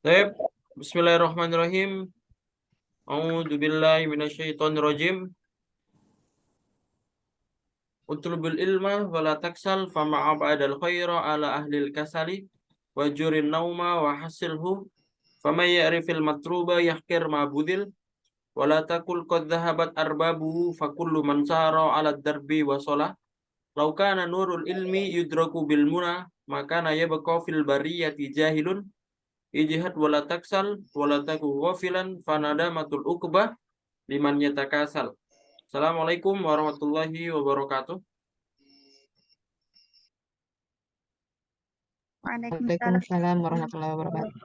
Baik, Bismillahirrahmanirrahim. A'udzubillahi minasyaitonirrajim. Utlubul ilma wala taksal fama'a ba'dal khaira ala ahlil kasali wajurin nauma wa hasilhu faman ya'rifil matruba yahkir ma budil wala takul qad dhahabat arbabuhu fakullu man sara ala darbi wa shalah law kana nurul ilmi yudraku bil muna makana yabqa fil bariyati jahilun ijihad wala taksal wala taku ghafilan fanadamatul uqbah liman yatakasal. Assalamualaikum warahmatullahi wabarakatuh. Waalaikumsalam. Waalaikumsalam warahmatullahi wabarakatuh.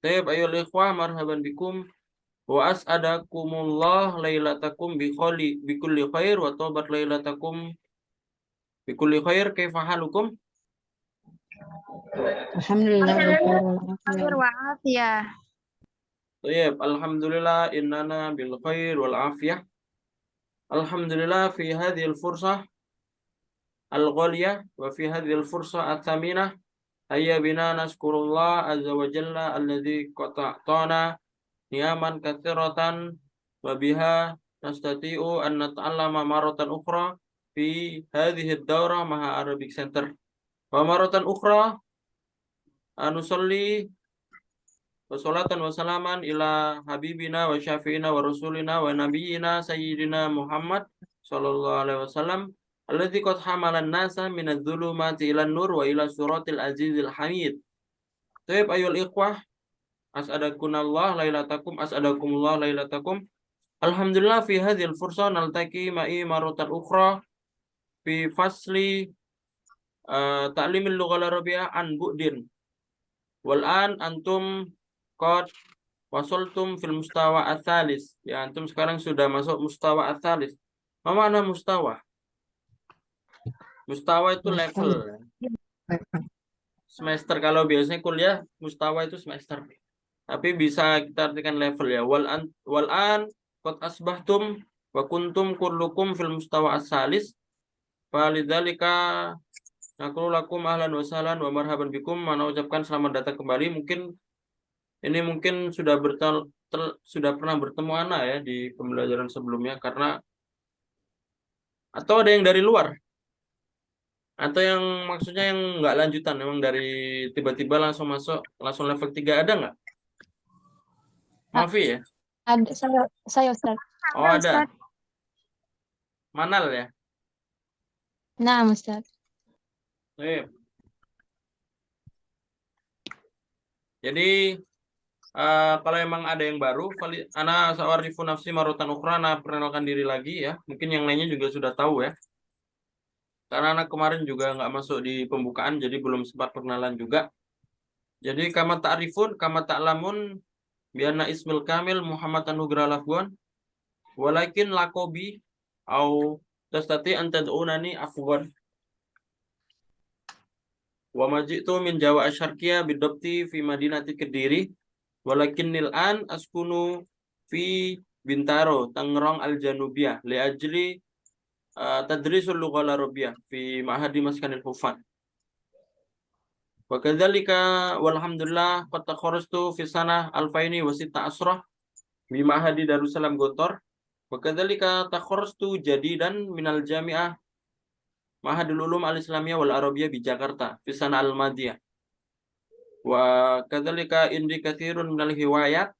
Tayyib ayyuhal ikhwah marhaban bikum wa as'adakumullah lailatakum bi kulli khair wa tabat lailatakum bi kulli khair. Kaifa halukum? Alhamdulillah Khair wa afiyah. Tayyib, alhamdulillah innana bil khair wal afiyah. Alhamdulillah fi hadhil fursah al-ghaliyah wa fi hadhil fursah at-thaminah hayya bina naskurullah azza wa jalla alladzi qata'tana niyaman katsiratan wa biha nastati'u an nata'allama maratan ukhra fi hadhihi ad-dawrah maha Arabic Center wa maratan ukhra anusalli wa salatan wa salaman ila habibina wa syafi'ina wa rasulina wa nabiyyina sayyidina Muhammad sallallahu alaihi wasallam alladzi qad hamalan nasa minadh-dhulumati ilan nur wa ila suratil azizil hamid. Tayyib ayyuhal ikhwah, as'adakumullah lailatakum. Alhamdulillah fi hadhil fursah naltaqi ma'i maratan ukhra fi fasli ta'limil lughal arabiyyah an bu'din. Wal an antum qad wasaltum fil mustawa ats-tsalis. Ya, antum sekarang sudah masuk mustawa ats-tsalis. Apa makna mustawa? Mustawa itu level. Semester, kalau biasanya kuliah mustawa itu semester. Tapi bisa kita artikan level ya. Wal an qad asbahtum wa kuntum kullukum fil mustawa ats-tsalis. Falidzalika naqulu lakum ahlan wa sahlan wa marhaban bikum. Mana ucapkan selamat datang kembali. Mungkin sudah pernah bertemu Ana ya di pembelajaran sebelumnya, karena atau ada yang dari luar atau yang maksudnya yang nggak lanjutan, memang dari tiba-tiba langsung masuk langsung level 3, ada nggak? Mafi ya? Ada saya Ustaz. Oh, ada. Manal ya? Nah, Ustaz. Jadi kalau emang ada yang baru, ana sa'arifu nafsi marotan ukhra, ana perkenalkan diri lagi ya. Mungkin yang lainnya juga sudah tahu ya. Karena anak kemarin juga nggak masuk di pembukaan, jadi belum sempat perkenalan juga. Jadi kama ta'rifun, kama ta'lamun, bianna ismil kamil Muhammad Anugrah Lafwan, walakin lakobi au tastati an tad'unani afwan. Wa majitu min Jawa Asyarqiyah bidabti fi madinati Kediri, walakin nil'an askunu fi Bintaro, Tangerang Al-Janubiyah, li ajli tadrisul lughal arabiyyah fi ma'hadi maskanil hufan. Wa kadzalika walhamdulillah qad takharastu fi sanah alfaini wa sitta asrah bi ma'hadi Darussalam Gontor. Wa kadzalika takharastu jadidan minal jami'ah Ma'hadul Ulum Al-Islamiyah wal Arabiyyah di Jakarta fi sanah al-madiyah. Wa kadzalika indi katsirun minal hiwayat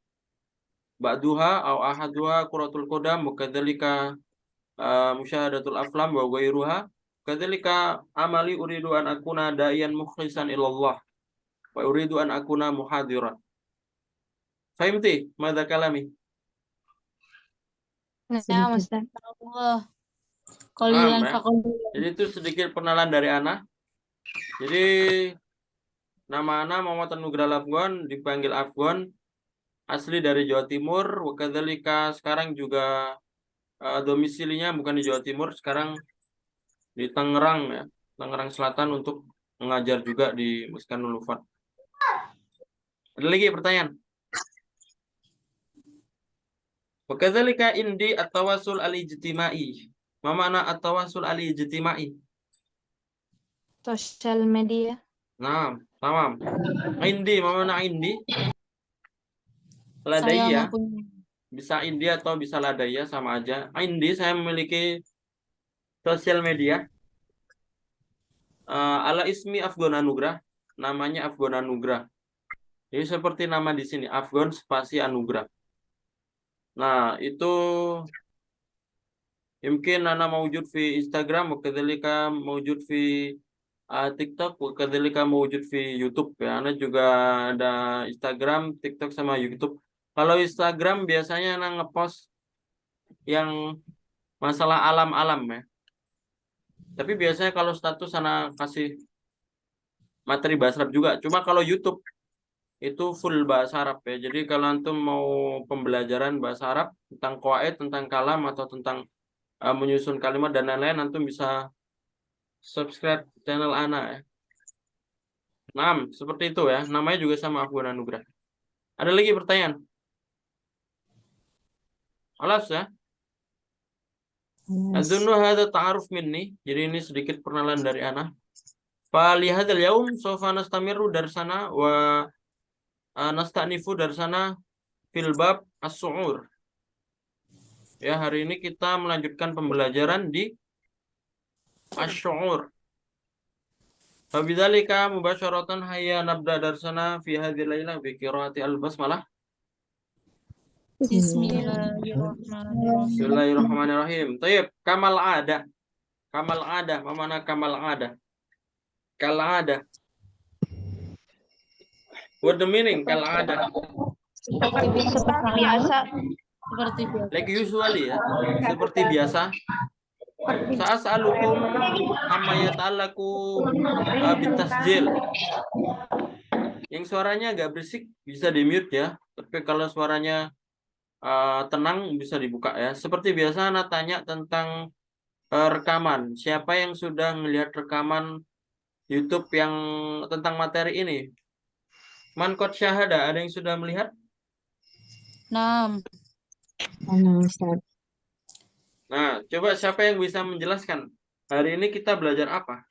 ba'duha au ahaduha quratul qadam wa kadzalika musyahadatul aflam wa ghairuha. Kadzalika amali uridu an akuna da'iyan mukhlisan ilallah wa uridu an akuna muhadiran. Fahimti madza kalami? Nah, Ustaz. Allah. Paham ya? Jadi itu sedikit perkenalan dari Ana. Jadi nama Ana Muhammad Anugrah Lafwan, dipanggil Afwan, asli dari Jawa Timur. Wa kadzalika sekarang juga domisilinya bukan di Jawa Timur, sekarang di Tangerang ya, Tangerang Selatan, untuk mengajar juga di Maskanul Hufan. Ada lagi pertanyaan? Wa kadzalika indi at-tawassul al-ijtimai. Ma makna at-tawassul al-ijtimai? Sosial media. Nah, Tamam. Indi, mana indi? Saya Ladaiya. mempunyai. Bisa indi atau bisa ladaiya sama aja. Indi, saya memiliki sosial media. Ala ismi Afgon Anugrah. Namanya Afgon Anugrah. Jadi seperti nama di sini, Afgon spasi Anugrah. Nah, itu mungkin Ana mawujud fi Instagram, wakadzalika mawujud fi TikTok, wakadzalika mawujud fi YouTube ya. Ana juga ada Instagram, TikTok sama YouTube. Kalau Instagram biasanya Ana ngepost yang masalah alam-alam ya. Tapi biasanya kalau status Ana kasih materi bahasa Arab juga. Cuma kalau YouTube itu full bahasa Arab ya. Jadi kalau antum mau pembelajaran bahasa Arab tentang qawaid, tentang kalam atau tentang menyusun kalimat dan lain-lain, antum bisa subscribe channel Ana ya. Nah, seperti itu ya. Namanya juga sama Afwan Anugrah. Ada lagi pertanyaan? Alas ya. Yes. Adzunnu hadza ta'aruf minni. Jadi ini sedikit perkenalan dari Ana. Fa li hadzal yaum sawfa nastamiru darsana wa nasta'nifu darsana fil bab as-su'ur. Ya, hari ini kita melanjutkan pembelajaran di asy-syu'ur. Fabidzalika mubasyaratan hayya nabda darsana fi hadhil laila bi qiraati al-basmalah. Bismillahirrahmanirrahim. Bismillahirrahmanirrahim. Tayyib, kamal ada. Kamal ada, apa mana kamal ada? Kal ada. What the meaning kal ada? Seperti Seperti biasa. biasa. Seperti biasa. Like usually ya. Seperti biasa. Sa'as'alukum amma yata'allaku bitasjil. Yang suaranya agak berisik bisa di-mute ya. Tapi kalau suaranya tenang bisa dibuka ya. Seperti biasa Ana tanya tentang rekaman. Siapa yang sudah melihat rekaman YouTube yang tentang materi ini? Man qad syahada, ada yang sudah melihat? 6. Ustaz. Nah, coba siapa yang bisa menjelaskan? Hari ini kita belajar apa?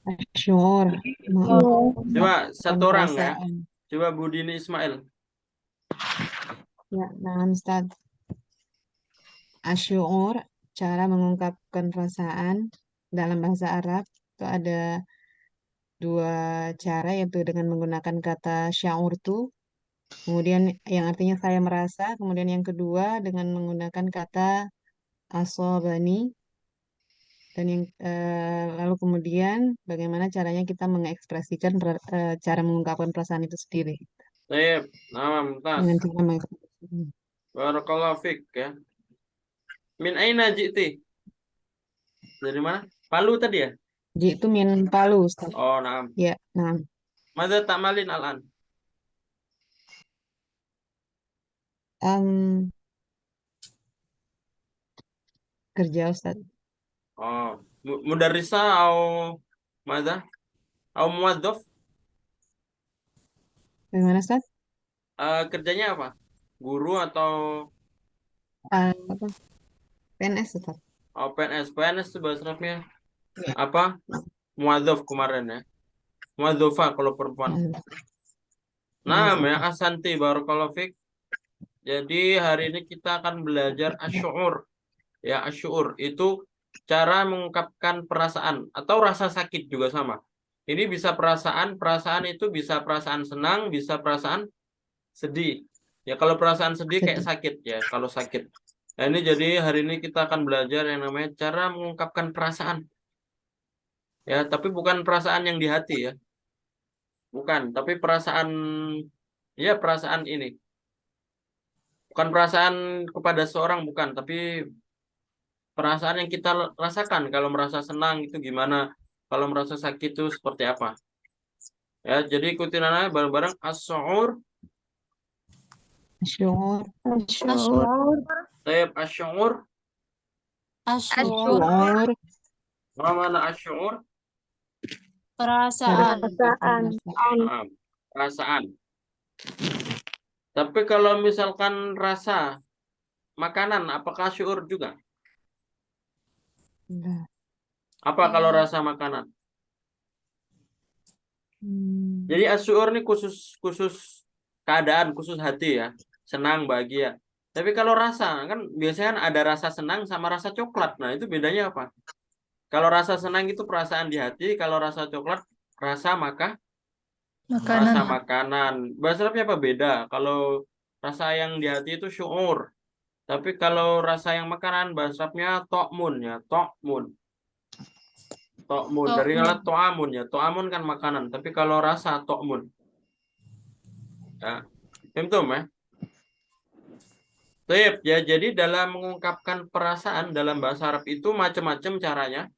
Asyur. Coba satu orang ya. Perasaan. Coba Budini Ismail. Ya, nah Ustaz. Asyur, cara mengungkapkan perasaan dalam bahasa Arab itu ada dua cara, yaitu dengan menggunakan kata sya'urtu, kemudian yang artinya saya merasa, kemudian yang kedua dengan menggunakan kata asobani, dan yang lalu kemudian bagaimana caranya kita mengekspresikan cara mengungkapkan perasaan itu sendiri Baik, nama mumtaz. dengan cara mengekspresikan. Barakallahu fik ya. Min aina ji'ti? Dari mana? Palu tadi ya? Jadi itu min Palu, Ustaz. Oh, nah. Ya, nah. Mada ta'malin al-an? Kerja, Ustaz. Oh, mudarrisa atau mada? Atau muadzaf? Bagaimana, Ustaz? Kerjanya apa? Guru atau Apa? PNS, Ustaz. PNS? PNS itu bahasa Arabnya Ya. apa? Muadzaf kemarin ya. Muadzafa kalau perempuan. Nah, ya asanti barakallahu fik. Jadi hari ini kita akan belajar asy'ur. Ya, asy'ur itu cara mengungkapkan perasaan atau rasa sakit juga sama. Ini bisa perasaan itu bisa perasaan senang, bisa perasaan sedih. Ya, kalau perasaan sedih kayak sakit ya, kalau sakit. Nah, ini jadi hari ini kita akan belajar yang namanya cara mengungkapkan perasaan. Ya, tapi bukan perasaan yang di hati ya. Bukan, tapi perasaan perasaan ini. Bukan perasaan kepada seorang, bukan, tapi perasaan yang kita rasakan. Kalau merasa senang itu gimana? Kalau merasa sakit itu seperti apa? Ya, jadi ikutin aja bareng-bareng as-syu'ur. Asyur. Tayyib as-syu'ur. Asyur. Asyur. Mana as-syu'ur? Perasaan. Nah, perasaan. Tapi kalau misalkan rasa makanan, apakah syu'ur juga? Enggak. Apa kalau rasa makanan? Jadi asyur ini khusus keadaan, khusus hati ya. Senang, bahagia. Tapi kalau rasa, kan biasanya kan ada rasa senang sama rasa coklat. Nah, itu bedanya apa? Kalau rasa senang itu perasaan di hati, kalau rasa coklat rasa rasa Makanan. makanan. Bahasa Arabnya apa beda? Kalau rasa yang di hati itu syuur. Tapi kalau rasa yang makanan bahasa Arabnya to'mun ya, to'mun. To'mun dari To'mun. kata to'amun ya. To'amun kan makanan, tapi kalau rasa to'mun. Ya. Paham ya? Baik, ya, jadi dalam mengungkapkan perasaan dalam bahasa Arab itu macam-macam caranya.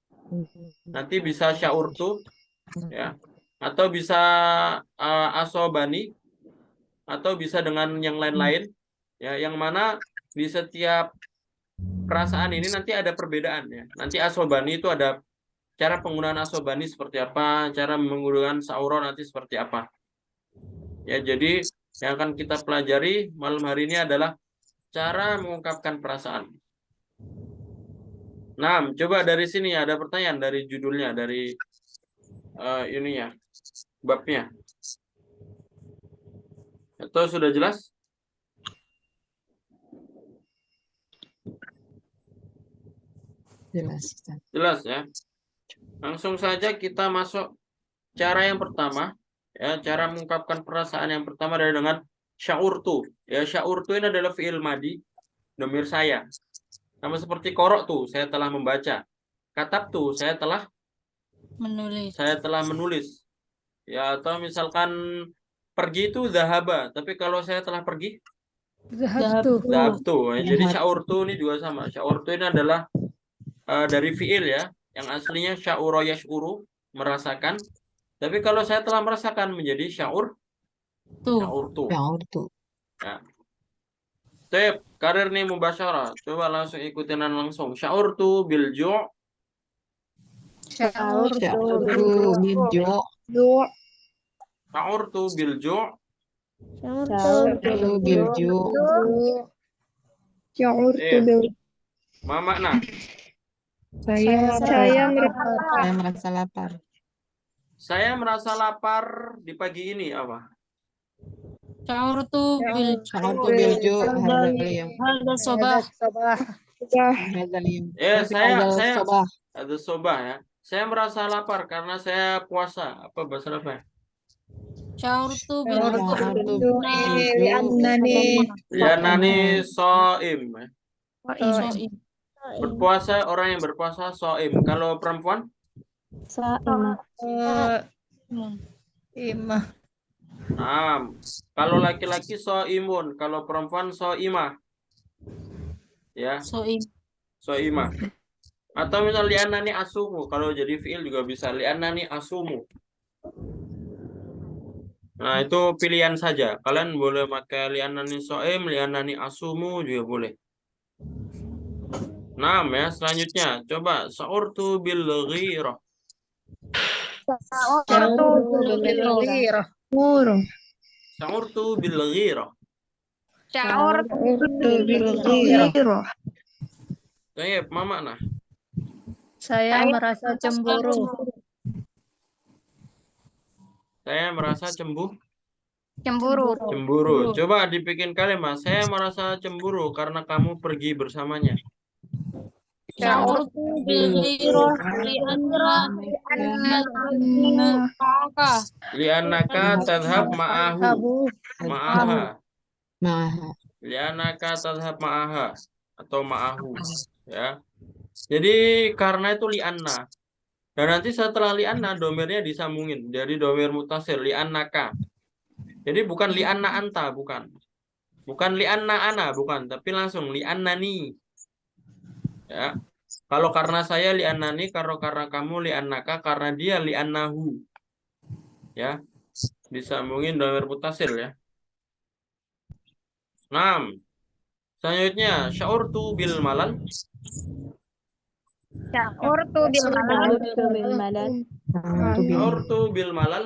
Nanti bisa syaurtu ya, atau bisa asobani, atau bisa dengan yang lain-lain ya, yang mana di setiap perasaan ini nanti ada perbedaan ya. Nanti asobani itu ada cara penggunaan asobani seperti apa, cara menggunakan sauro nanti seperti apa. Ya, jadi yang akan kita pelajari malam hari ini adalah cara mengungkapkan perasaan. Nah, coba dari sini ada pertanyaan dari judulnya, dari ininya, babnya. Atau sudah jelas? Jelas, Ustaz. Jelas ya. Langsung saja kita masuk cara yang pertama. Ya, cara mengungkapkan perasaan yang pertama adalah dengan syaurtu. Ya, syaurtu ini adalah fi'il madi, domir saya. Sama seperti korok tuh, saya telah membaca. Katab tuh, saya telah menulis. Ya, atau misalkan pergi itu zahaba, tapi kalau saya telah pergi, Zahabtu. zahabtu. Ya, jadi syaurtu ini juga sama. Syaurtu ini adalah dari fi'il ya, yang aslinya syauro yash'uru, merasakan. Tapi kalau saya telah merasakan menjadi syaurtu. Syaurtu. Ya. Tep, karir nih mubasyarah. Coba langsung ikutin langsung. Syaurtu bil ju'. Syaurtu bil ju'. Syaurtu bil ju'. Syaurtu bil ju'. Ma makna? Saya merasa lapar. Saya merasa lapar di pagi ini apa? Syaurtu bil Syaurtu bil ju' hadzal yawm. hadza sabah. Hadzal yawm. Ya, Hadzal saya sabah. ada sobah ya. Saya merasa lapar karena saya puasa. Apa bahasa apa? Syaurtu bil Syaurtu bil ju'. Lianani soim. So'im. Berpuasa, orang yang berpuasa soim. Kalau perempuan? Nah, kalau laki-laki soimun, kalau perempuan soimah. Ya, So'im. soimah. Atau misal lianani asumu, kalau jadi fiil juga bisa lianani asumu. Nah, itu pilihan saja. Kalian boleh pakai lianani soim, lianani asumu juga boleh. Nah, ya, selanjutnya coba sa'urtu bil ghirah. Sa'urtu bil ghirah. Baik, ma makna? Saya merasa cemburu. Saya merasa cemburu. Cemburu. Coba dibikin kalimat. Saya merasa cemburu karena kamu pergi bersamanya. Syaurtu bil ghirah Li'annaka tadhab ma'ahu. Ma'aha. Ma'aha. Li'annaka tadhab ma'aha. Atau ma'ahu. Ya. Jadi karena itu li'anna. Dan nanti setelah li'anna domirnya disambungin. Jadi domir mutasil li'annaka. Jadi bukan li'anna anta, bukan. Bukan li'anna ana, bukan. Tapi langsung li'annani. Ya. Kalau karena saya li'annani, kalau karena kamu li'annaka, karena dia li'annahu. Ya. Disambungin domir mutasil ya. 6. Selanjutnya syaurtu bil malal. Syaurtu bil malal. Syaurtu bil malal.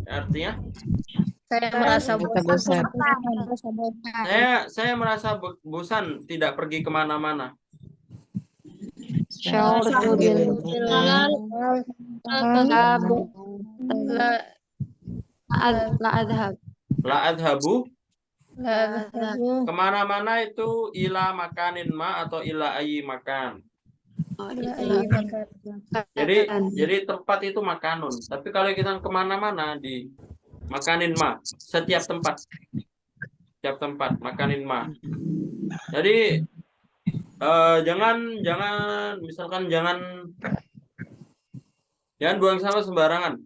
Artinya Saya merasa bosan. saya merasa bosan tidak pergi kemana-mana. sya'urtu bil malal La la adhab. La adhabu la adhabu kemana-mana itu ila makanin ma atau ila ayi makan. ila ayyi makan. Jadi tempat itu makanun. Tapi kalau kita kemana-mana di makanin ma, setiap tempat makanin ma. Jadi jangan misalkan jangan buang sampah sembarangan.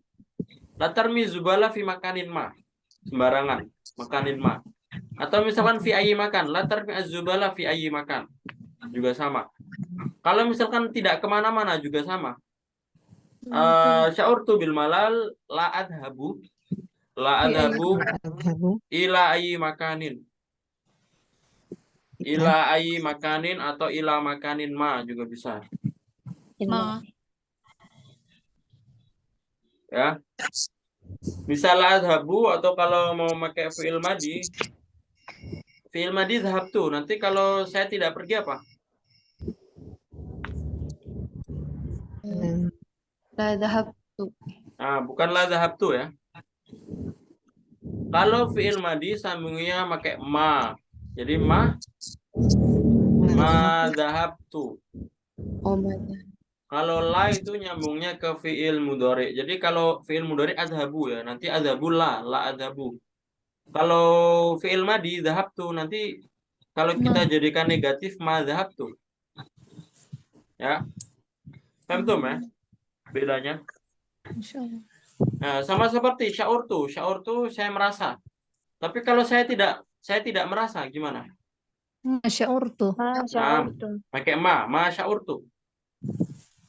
Latar mizubala fi makanin ma, sembarangan makanin ma. Atau misalkan fi ayi makan, latar mi azubala fi ayi makan, juga sama. Kalau misalkan tidak kemana-mana juga sama. Sya'urtu bil malal la adhabu Adhabu. ila ayi makanin. Ila ayi makanin atau ila makanin ma juga bisa. Ma Ya. Misal adhabu atau kalau mau pakai fi'il madi dhahabtu. Nanti kalau saya tidak pergi apa? La adhabtu. Nah, bukan la dhahabtu ya. Kalau fi'il madi sambungnya pakai ma. Jadi ma dhahabtu. Oh, Kalau la itu nyambungnya ke fi'il mudhari. Jadi kalau fi'il mudhari adhabu ya, nanti adhabu la adhabu. Kalau fi'il madi dhahabtu nanti kalau kita jadikan negatif ma dhahabtu. Ya. Paham tuh ya? Bedanya. insyaallah. Nah, sama seperti sya'urtu. Sya'urtu saya merasa. Tapi kalau saya tidak merasa gimana? Sya'urtu. Nah, pakai ma sya'urtu.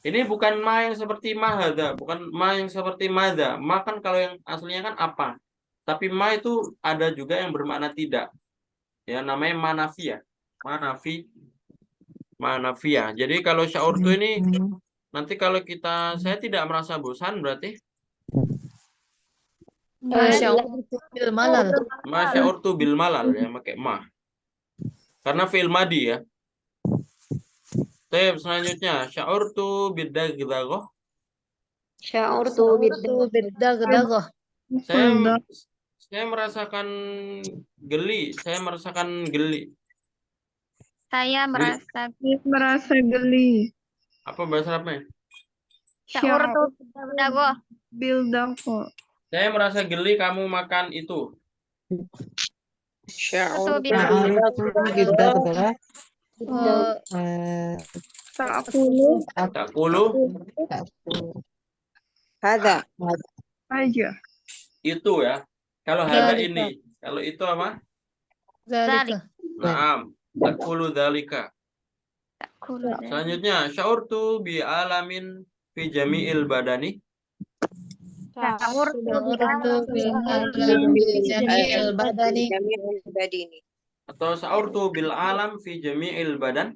Ini bukan ma yang seperti mahada, bukan ma yang seperti mada. Ma kan kalau yang aslinya kan apa. Tapi ma itu ada juga yang bermakna tidak. Ya, namanya manafiyah. Manafiyah. Jadi kalau sya'urtu ini nanti kalau saya tidak merasa bosan berarti Sya'urtu bil malal. ma sya'urtu bil malal ya, pakai ma. Karena fi'il madi ya. Selanjutnya sya'urtu bidaghdhaghah. Sya'urtu Bidaghdagah. Saya merasakan geli. Saya merasakan geli. Saya Geli. merasa geli. Apa bahasa Arabnya? Sya'urtu bidaghdhaghah. Bildaqo. Saya merasa geli kamu makan itu. Sya'urtu bidaghdhaghah. ta'kulu Hadza. aja. Itu ya. Kalau ada ini. Kalau itu apa? Zalika. Naam. Takulu dzalika. Ta'kulu Selanjutnya, sya'urtu bi alamin fi jami'il badani. Sya'urtu Sya'urtu bil jami'il badani. Atau sya'urtu bil alam fi jami'il badan.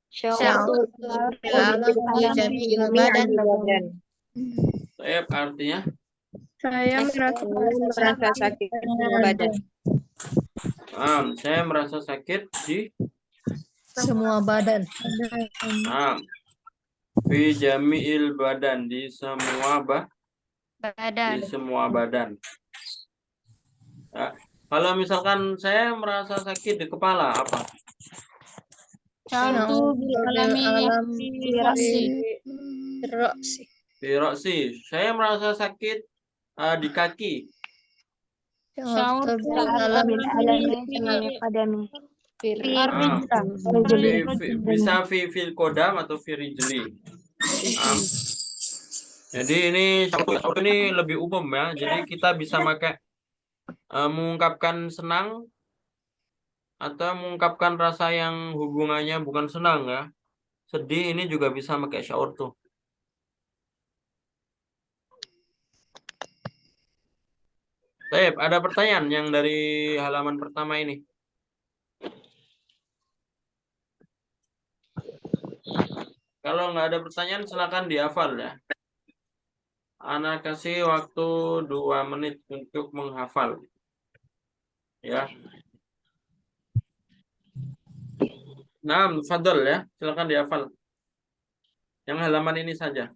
Sya'urtu bil alam fi jami'il badan. Artinya Saya merasa sakit badan. Saya merasa sakit di Semua badan. fi jami'il badan, di semua badan. Ya. Kalau misalkan saya merasa sakit di kepala apa? Sya'urtu bil alami fi ra'si. Fi ra'si. Saya merasa sakit di kaki. Sya'urtu bil alami Bisa fil kodam atau fi rijli. Jadi ini lebih umum ya. Jadi kita bisa pakai mengungkapkan senang atau mengungkapkan rasa yang hubungannya bukan senang ya. Sedih ini juga bisa pakai sya'urtu. Baik, ada pertanyaan yang dari halaman pertama ini. Kalau nggak ada pertanyaan silakan dihafal ya. Ana kasih waktu 2 menit untuk menghafal. Ya. Nah, fadl ya, silakan dihafal. Yang halaman ini saja.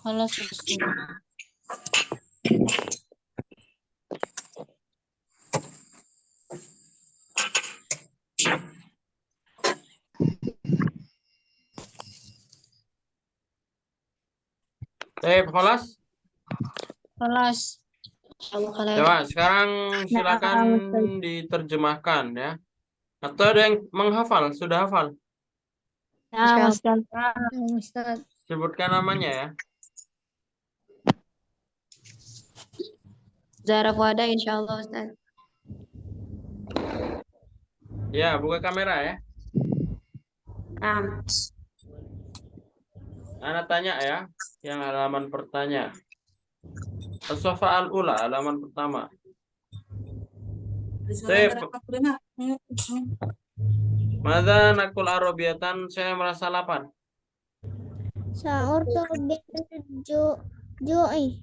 Halo, Ustaz. Kholas. Kelas. Coba sekarang silakan diterjemahkan ya. Atau ada yang menghafal, sudah hafal? Ya, Ustaz. Sebutkan namanya ya. Zara Fuada insyaallah, Ustaz. Ya, buka kamera ya. Anak tanya ya, yang halaman pertanya. As-Safa al-Ula, halaman pertama. Sip. Mada nakul arabiyatan, saya merasa lapar. Sa'urtu bil ju'i.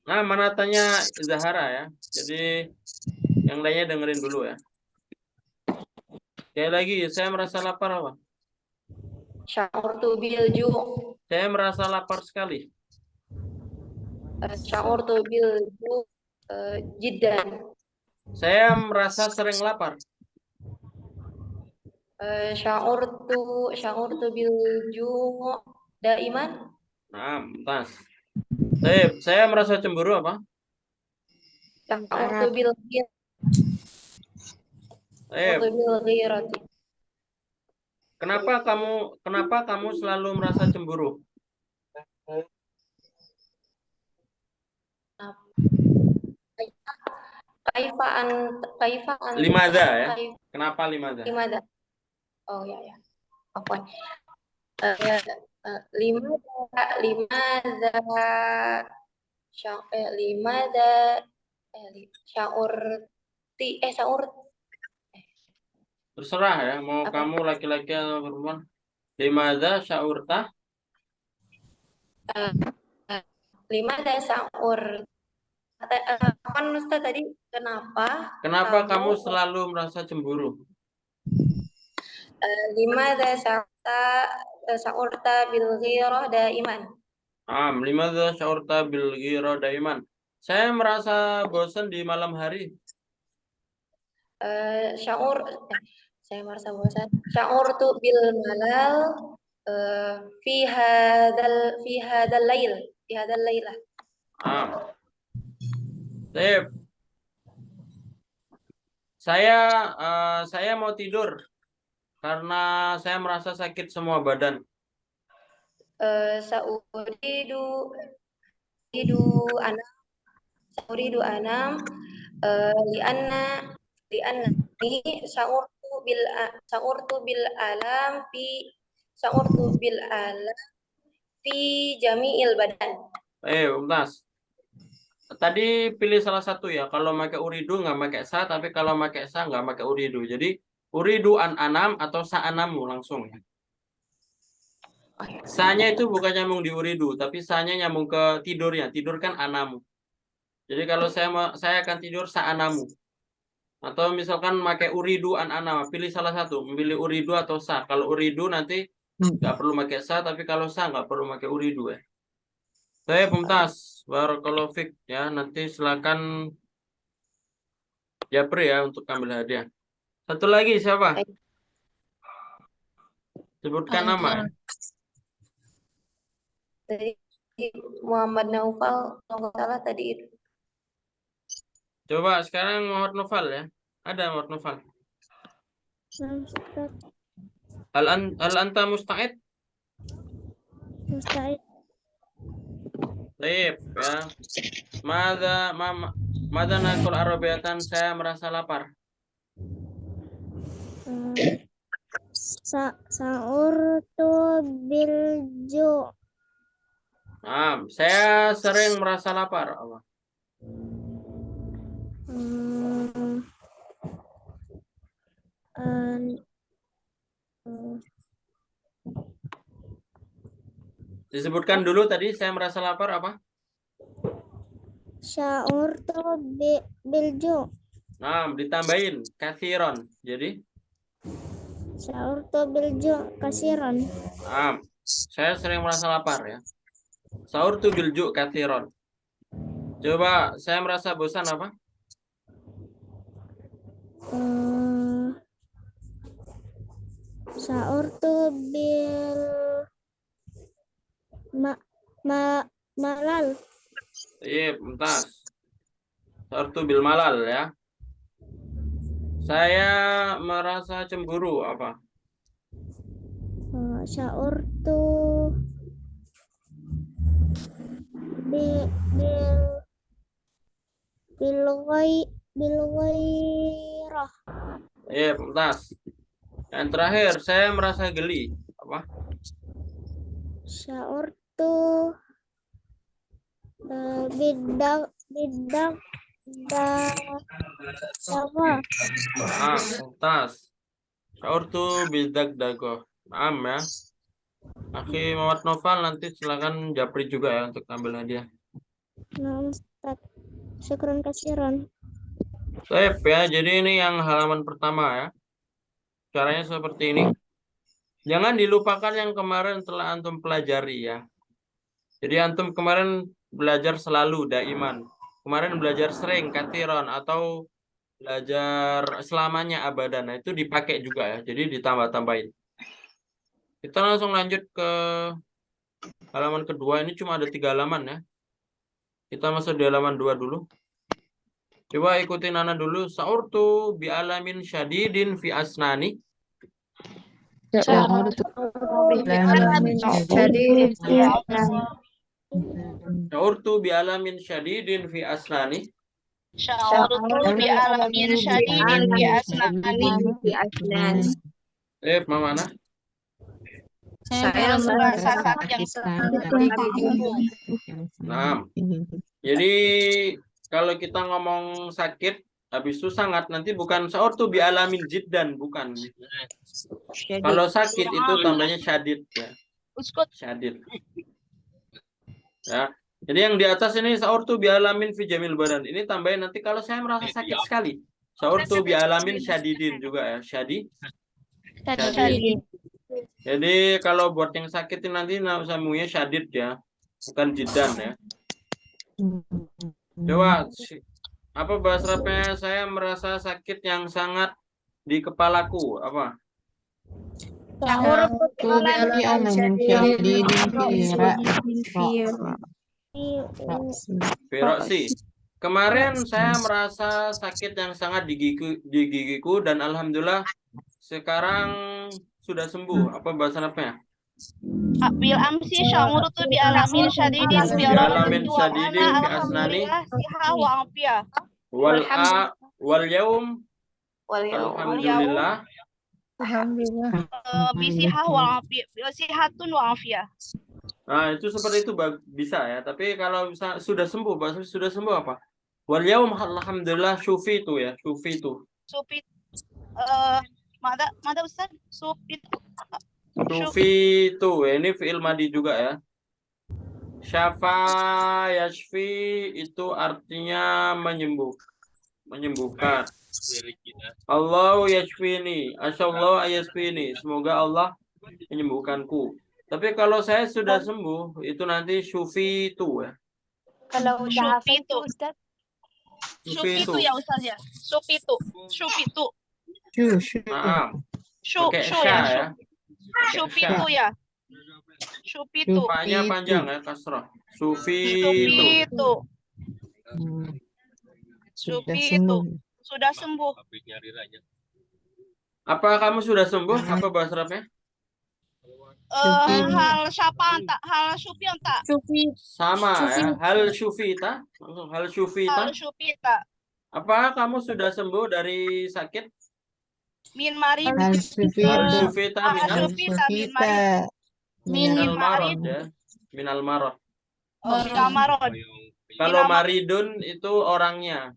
Nah, mana tanya Zahara ya. Jadi yang lainnya dengerin dulu ya. Sekali lagi, saya merasa lapar apa? Sya'urtu bil ju' Saya merasa lapar sekali. sya'urtu bil ju' jiddan. Saya merasa sering lapar. Sya'urtu bil ju' daiman. Nah, tas. Saya merasa cemburu apa? Sya'urtu bil ghirati. Kenapa kamu selalu merasa cemburu? Kaifa an Limada ya. Kenapa limada? limada. Oh ya. Apa? Limada sya'ur Terserah ya, mau Apa? kamu laki-laki atau perempuan. Limada sya'urta? limada sya'ur apa Ustaz tadi? Kenapa kamu selalu merasa cemburu? Limada sya'urta bil ghirah daiman. Limada sya'urta bil ghirah daiman. Saya merasa bosan di malam hari. Saya merasa bosan. Sya'urtu bil malal fi hadal lailah. Sip. Saya mau tidur karena saya merasa sakit semua badan. Sauridu anam lianna sa'urtu bil alam fi jami'il badan. Mas. Tadi pilih salah satu ya. Kalau pakai uridu nggak pakai sa, tapi kalau pakai sa nggak pakai uridu. Jadi uridu an anam atau sa anamu langsung ya. Sa-nya itu bukan nyambung di uridu, tapi sa-nya nyambung ke tidurnya. Tidur kan anamu. Jadi kalau saya akan tidur sa anamu. Atau misalkan pakai uridu an anam, pilih salah satu, memilih uridu atau sa. Kalau uridu nanti nggak perlu pakai sa, tapi kalau sa nggak perlu pakai uridu ya. Saya Mumtaz, barakallahu fik ya. Nanti silakan Japri ya untuk ambil hadiah. Satu lagi siapa? Sebutkan nama. Ya. Tadi Muhammad Naufal kalau nggak salah tadi itu. Coba sekarang Muhammad Noval ya. Ada Muhammad Noval. Al anta musta'id? Musta'id. Baik ya. Mada nakul arabiyatan, saya merasa lapar. Sa'urtu bil ju'. Saya sering merasa lapar. Apa? Disebutkan dulu tadi saya merasa lapar apa? Sa'urtu bil ju'. Ditambahin kathiron. Jadi Sa'urtu bil ju' kasiran. saya sering merasa lapar ya. Sa'urtu bil ju' kathiron. Coba saya merasa bosan apa? Sa'urtu bil malal. Iya, bentar. Sa'urtu bil malal ya. Saya merasa cemburu apa? Sa'urtu bil ghairah. Iya, bentar. Yang terakhir, saya merasa geli apa? Sa'urtu bidak dawa. Tas. Sa'urtu bidak dago. Ya. Akhi Muhammad Noval nanti silakan japri juga ya untuk ambil hadiah. Nah, Ustaz. Syukran kasiran. Baik ya, jadi ini yang halaman pertama ya. Caranya seperti ini. Jangan dilupakan yang kemarin telah antum pelajari ya. Jadi antum kemarin belajar selalu daiman. Kemarin belajar sering katiron atau belajar selamanya abadan. Nah, itu dipakai juga ya. Jadi ditambah-tambahin. Kita langsung lanjut ke halaman kedua. Ini cuma ada 3 halaman ya. Kita masuk di halaman 2 dulu. Coba ikutin Nana dulu. Sa'urtu bi'alamin syadidin fi asnani. Sa'urtu bi'alamin syadidin fi asnani. Sa'urtu bi'alamin syadidin fi asnani. Sa'urtu bi'alamin syadidin fi asnani. Mana? Saya merasa sakit yang sangat di gigiku. Nah, jadi kalau kita ngomong sakit, habis itu sangat, nanti bukan sa'urtu bi'alamin jiddan, bukan. Kalau sakit itu tambahnya syadid ya. Syadid. Ya. Jadi yang di atas ini sa'urtu bi'alamin fi jamil badan. Ini tambahin nanti kalau saya merasa sakit sekali. Sa'urtu bi'alamin syadidin juga ya. Syadid. Jadi kalau buat yang sakit ini nanti sambungnya syadid ya. Bukan jiddan ya. Coba apa bahasa Arabnya? Saya merasa sakit yang sangat di kepalaku. Apa? Sa'urtu bi'alamin syadidin fi Firoksi. Kemarin saya merasa sakit yang sangat di gigiku dan alhamdulillah sekarang sudah sembuh. Apa bahasa Arabnya? Bil amsi sya'urtu bi'alamin syadidin fi asnani. Siha wa afiyah. Wal yaum alhamdulillah Bisiha wa afiyah. Sihatun wa afiyah. Nah, itu seperti itu bisa ya. Tapi kalau bisa sudah sembuh, bahasa sudah sembuh apa? Wal yaum alhamdulillah syufitu ya, syufitu. Mada Ustaz? Syufitu, ini fi'il madi juga ya. Syafa yashfi itu artinya menyembuhkan. Allahu yashfini, asyallahu yashfini. Semoga Allah menyembuhkanku. Tapi kalau saya sudah sembuh, itu nanti syufitu ya. Kalau syufitu Syufitu. Syufitu ya Ustaz ya. Syufitu. Pakai sya ya. Syufitu ya. Syufitu. Paknya panjang ya, kasrah. Syufitu. Syufitu. Sudah sembuh. Apa kamu sudah sembuh? Apa bahasa Arabnya? Hal siapa tak? Hal syufi tak? Sama ya. Hal syufita. Hal syufita. Hal syufi tak? Apa kamu sudah sembuh dari sakit? Min marid. Hal Hal sufita sufita Hal minal sufita min sufita marid. minal minal marad ya. Minal marad. Oh, minal marad. Kalau Minal maridun itu orangnya.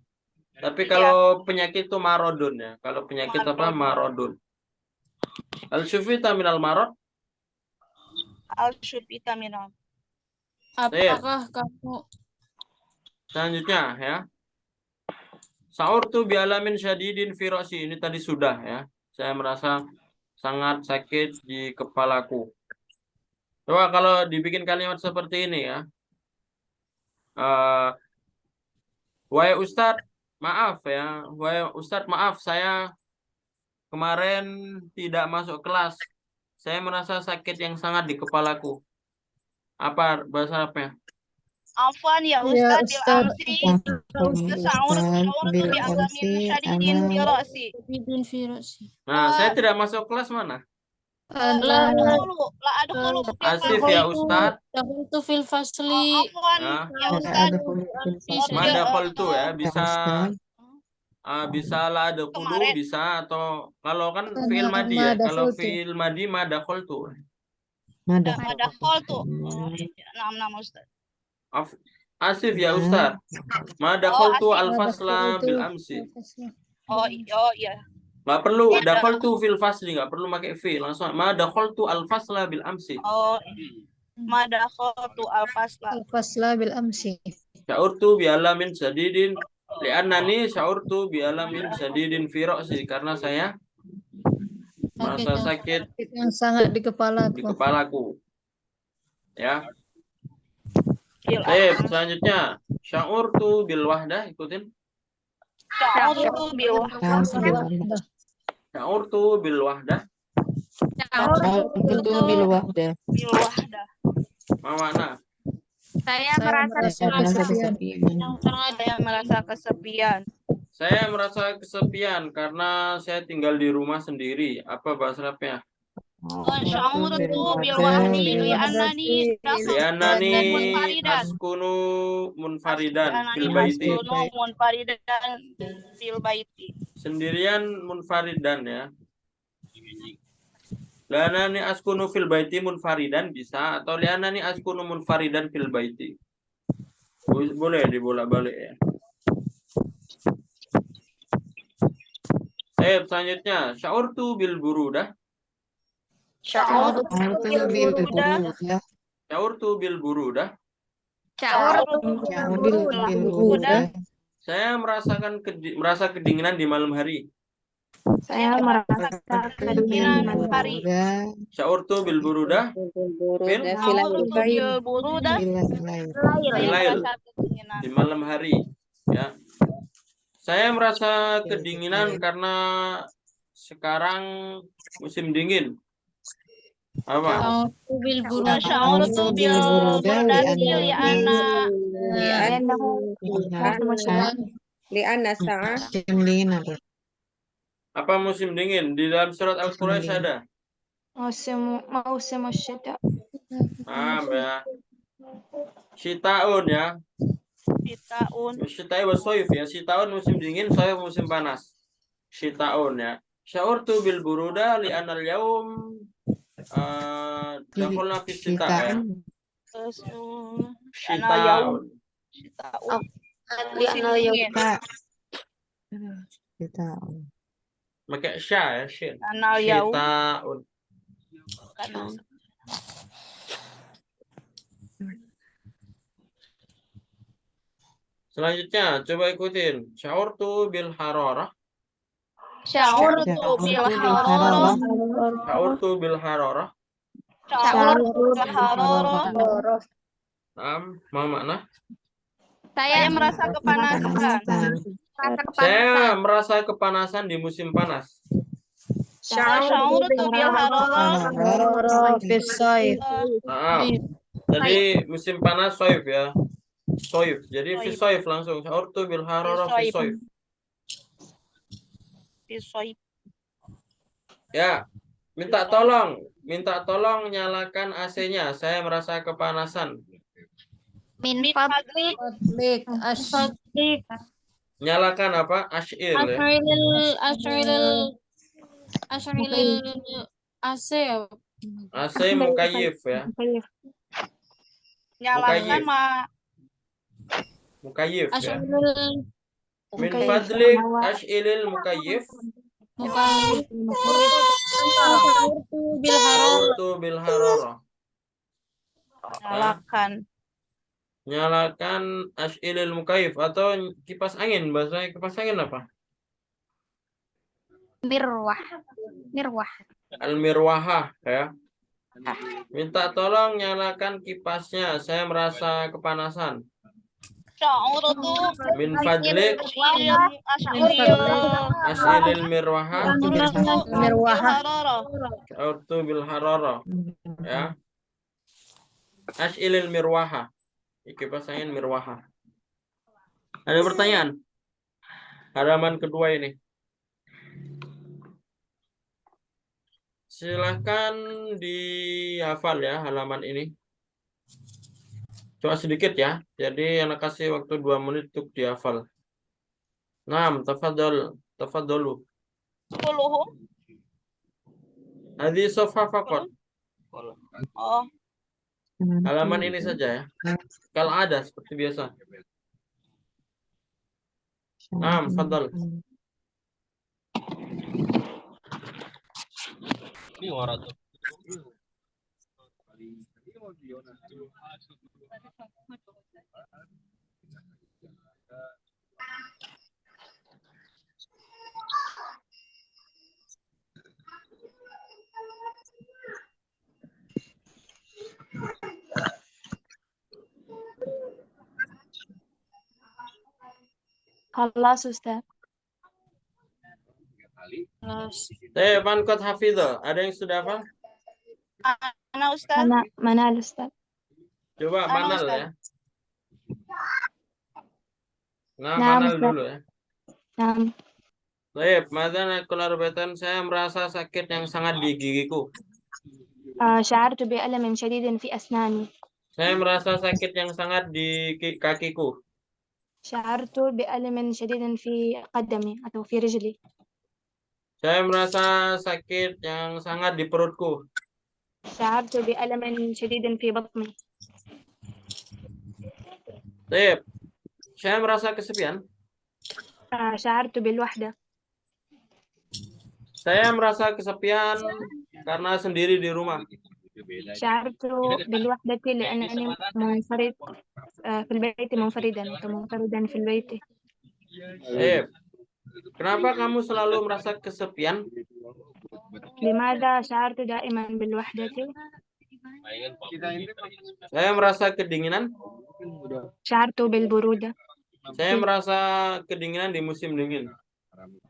Tapi Iya. kalau penyakit itu marodun ya. Kalau penyakit apa? Marodun. Marodun. Hal sufita minal marad. Hal sufita minal. Apakah kamu Selanjutnya ya. Sa'urtu bi'alamin syadidin fi ra'si. Ini tadi sudah ya. Saya merasa sangat sakit di kepalaku. Coba kalau dibikin kalimat seperti ini ya. Wahai Ustadz, maaf ya. Wahai Ustadz, maaf saya kemarin tidak masuk kelas. Saya merasa sakit yang sangat di kepalaku. Apa bahasa Arabnya? Afwan ya Ya, Ustaz bil Ustaz. amsi. Ustaz Sa'urtu bil bi amsi alamin syadidin fi ana ra'si. bidin virus? Nah, saya tidak masuk kelas mana? La adkhulu fil Asif fasli. ya Ustadz. Dahulu fil fasli. Afwan Ya. ya la Ustaz. adkhulu fil fasli. Ma dakhaltu ya, Ya bisa Ustaz. bisa la adkhulu, Kemarin. bisa atau kalau kan fi'il madi ya. Kalau fi'il madi ma dakhaltu. Mada. Madakhaltu. Nam Ustaz. Asif ya Ustadz. Ma dakhaltu al-fasla bil amsi. Oh iya. Nggak perlu dakhaltu fil fasli, nggak perlu pakai fi, langsung ma dakhaltu al-fasla bil amsi. Oh. Madakhaltu al-fasla. Al-fasla bil amsi. Sya'urtu bi alamin sadidin li'annani sya'urtu bi alamin sadidin fi ra'si, karena saya merasa sakit Yang sangat di di kepalaku. kepalaku. Ya. Bil Baik, selanjutnya sya'urtu bil wahdah, ikutin. Sya'urtu bil Sya'urtu bil wahdah. Itu bil wahdah. wahdah. Ma makna? Saya merasa Saya merasa kesepian. Saya merasa kesepian. Saya merasa kesepian karena saya tinggal di rumah sendiri. Apa bahasa Arabnya? Sya'urtu bil wahdi li'annani Li'annani munfaridan. askunu munfaridan fil Li'annani baiti. askunu munfaridan fil baiti. Sendirian munfaridan ya. Li'annani askunu fil baiti munfaridan bisa, atau li'annani askunu munfaridan fil baiti. Boleh dibolak-balik ya. Selanjutnya sya'urtu bil burudah. Sya'urtu bil burudah. Sya'urtu bil burudah. Bil burudah. Saya merasa kedinginan di malam hari. Saya merasa kedinginan hari. Sya'urtu bil burudah. Sya'urtu bil burudah. Saya merasa kedinginan Di malam hari ya. Saya merasa kedinginan karena sekarang musim dingin. Apa? Bil burudah. Sya'urtu bil burdati li'anna Li'anna sa'a Musim dingin apa? Apa musim dingin? Di dalam surat Al-Quraish ada. Musim syita. Ya. Syita'un ya. Syita'un. Syita'i wa soif ya. Syita'un musim dingin, soif musim panas. Syita'un ya. Sya'urtu bil buruda li'anna al-yawm dakhulna fi syita ya. Syita'un. Syita'un. li'anna al-yawm Kita Pakai sya ya, syin. Anal yaum. Syita'un. Selanjutnya, coba ikutin. Sya'urtu bil hararah. Sya'urtu bil hararah. Sya'urtu bil hararah. Sya'urtu bil hararah. Ma makna? Saya merasa kepanasan. Saya merasa kepanasan di musim panas. Sya'urtu bil hararah. Jadi musim panas soif ya. Soif. Jadi fi soif langsung. Sya'urtu bil hararah fi soif. Ya. Minta tolong nyalakan AC-nya. Saya merasa kepanasan. Min fadlik. Nyalakan apa? Ash'ir ya. Asy'aril AC ya. AC mukayif ya. Mukayif. Nyalakan Mukayif ya. Asy'aril Min mukayif. fadlik ash'ilil mukayif. Mukayif. Sa'urtu bil Sa'urtu bil hararah. nyalakan. Nyalakan ash'ilil mukayif atau kipas angin. Bahasa kipas angin apa? Mirwah. Al-mirwahah ya. Minta tolong nyalakan kipasnya. Saya merasa kepanasan. Sya'urtu Min fadlik ash'ilil mirwahah. Sa'urtu bil hararah ya. Ash'ilil mirwahah. Kipas angin mirwahah. Ada pertanyaan? Halaman kedua ini. Silahkan dihafal ya halaman ini. Coba sedikit ya. Jadi anak kasih waktu 2 menit untuk dihafal. Naam, tafadhalu. Kulluhum. Hadhi sofa faqat. Oh, Halaman ini saja ya. Kalau ada seperti biasa. Naam, tafadhal. Khalas Ustaz. Man qad hafidha. Ada yang sudah hafal? ana Ustaz. Manal Ustaz. Coba Ana, manal Ustaz. ya. Nah, Nah, manal Ustaz. dulu ya. Naam. Baik, madzan aqul arbatan, saya merasa sakit yang sangat di gigiku. شعرت بألم شديد في أسناني. Saya merasa sakit yang sangat di kakiku. شعرت بألم شديد في قدمي أو في رجلي. Saya merasa sakit yang sangat di perutku. شعرت بألم شديد في بطني. Baik. Saya merasa kesepian. شعرت بالوحدة. Saya merasa kesepian karena sendiri di rumah. شعرت بالوحدة لأنني منفرد في البيت منفردا في البيت. Baik. Kenapa kamu selalu merasa kesepian? لماذا شعرت دائما بالوحدة؟ Saya merasa kedinginan. شعرت بالبرودة. Saya merasa kedinginan di musim dingin.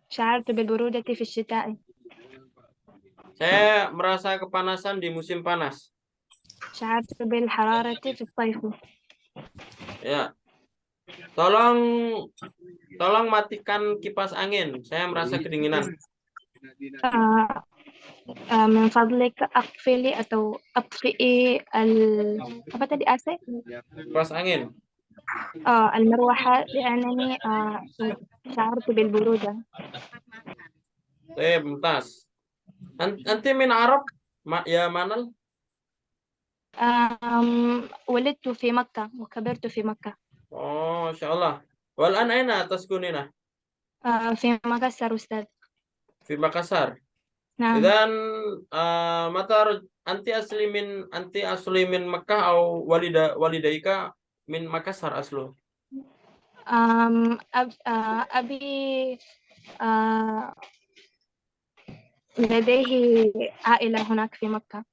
شعرت بالبرودة في الشتاء. Saya merasa kepanasan di musim panas. شعرت بالحرارة في الصيف. Ya. Tolong matikan kipas angin. Saya merasa kedinginan. من فضلك أقفلي أو أطفئي apa tadi AC؟ Kipas angin. المروحة لأنني شعرت بالبرودة. Mumtaz. Anti min Arab? Ya Manal? ولدت في مكة وكبرت في مكة. Oh, insyaallah. Wal an aina taskunina? في مكسر أستاذ. Fi Makassar. نعم. Idan matar anti asli min Makkah atau walidaika min Makassar aslu? أبي لديه عائلة هناك في مكة.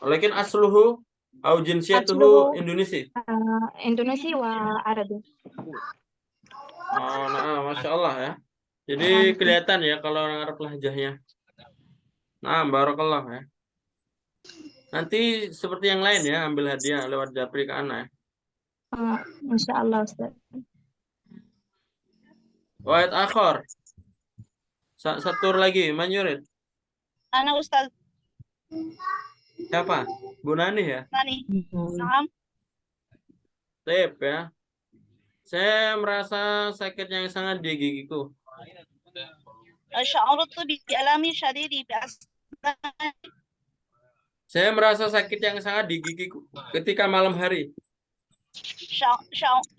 Lakin asluhu atau jinsiyatuhu Asluhu. Indonesia. إندونيسي وعربي. Oh, nah, Masya Allah ya. Jadi kelihatan ya kalau orang Arab lahjahnya. Nah, barakallah ya. Nanti seperti yang lain ya, ambil hadiah lewat Japri ke Ana ya. إن شاء الله أستاذ. Wahid akhor. Satu lagi, Manyurid. ana Ustaz. Siapa? Bu Nani ya? Nani. Naam. Sip ya. Saya merasa sakit yang sangat di gigiku. شعرت بألم شديد بأسناني. Saya merasa sakit yang sangat di gigiku ketika malam hari.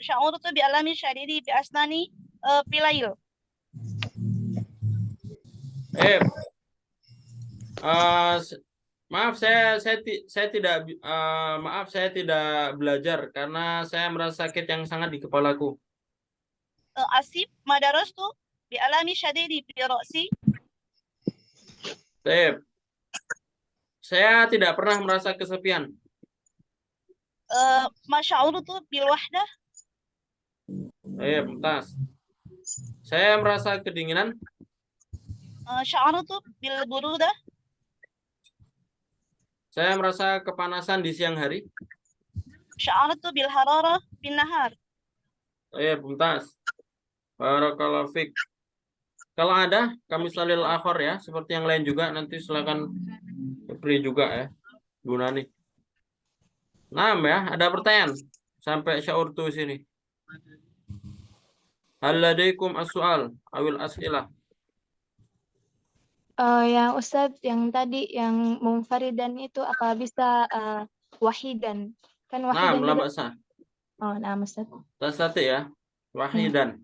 شعرت بألم شديد بأسناني في الليل. Maaf saya tidak maaf saya tidak belajar karena saya merasa sakit yang sangat di kepalaku. أسيب ما درست بألم شديد في رأسي. Saya tidak pernah merasa kesepian. ما شعرت بالوحدة. Mumtaz. Saya merasa kedinginan. شعرت بالبرودة. Saya merasa kepanasan di siang hari. شعرت بالحرارة في النهار. Mumtaz. Barakallahu fik. Kalau ada, kami salil akhor ya, seperti yang lain juga, nanti silakan beri juga ya, Bu Nani. Nah ya, ada pertanyaan sampai syaur tuh sini. Hal ladaikum as-su'al awil as'ilah. Yang Ustadz yang tadi yang munfaridan itu apa bisa wahidan? Kan Nah, wahidan la juga. ba'sa. Oh, nah Ustadz. Tasati ya. Wahidan.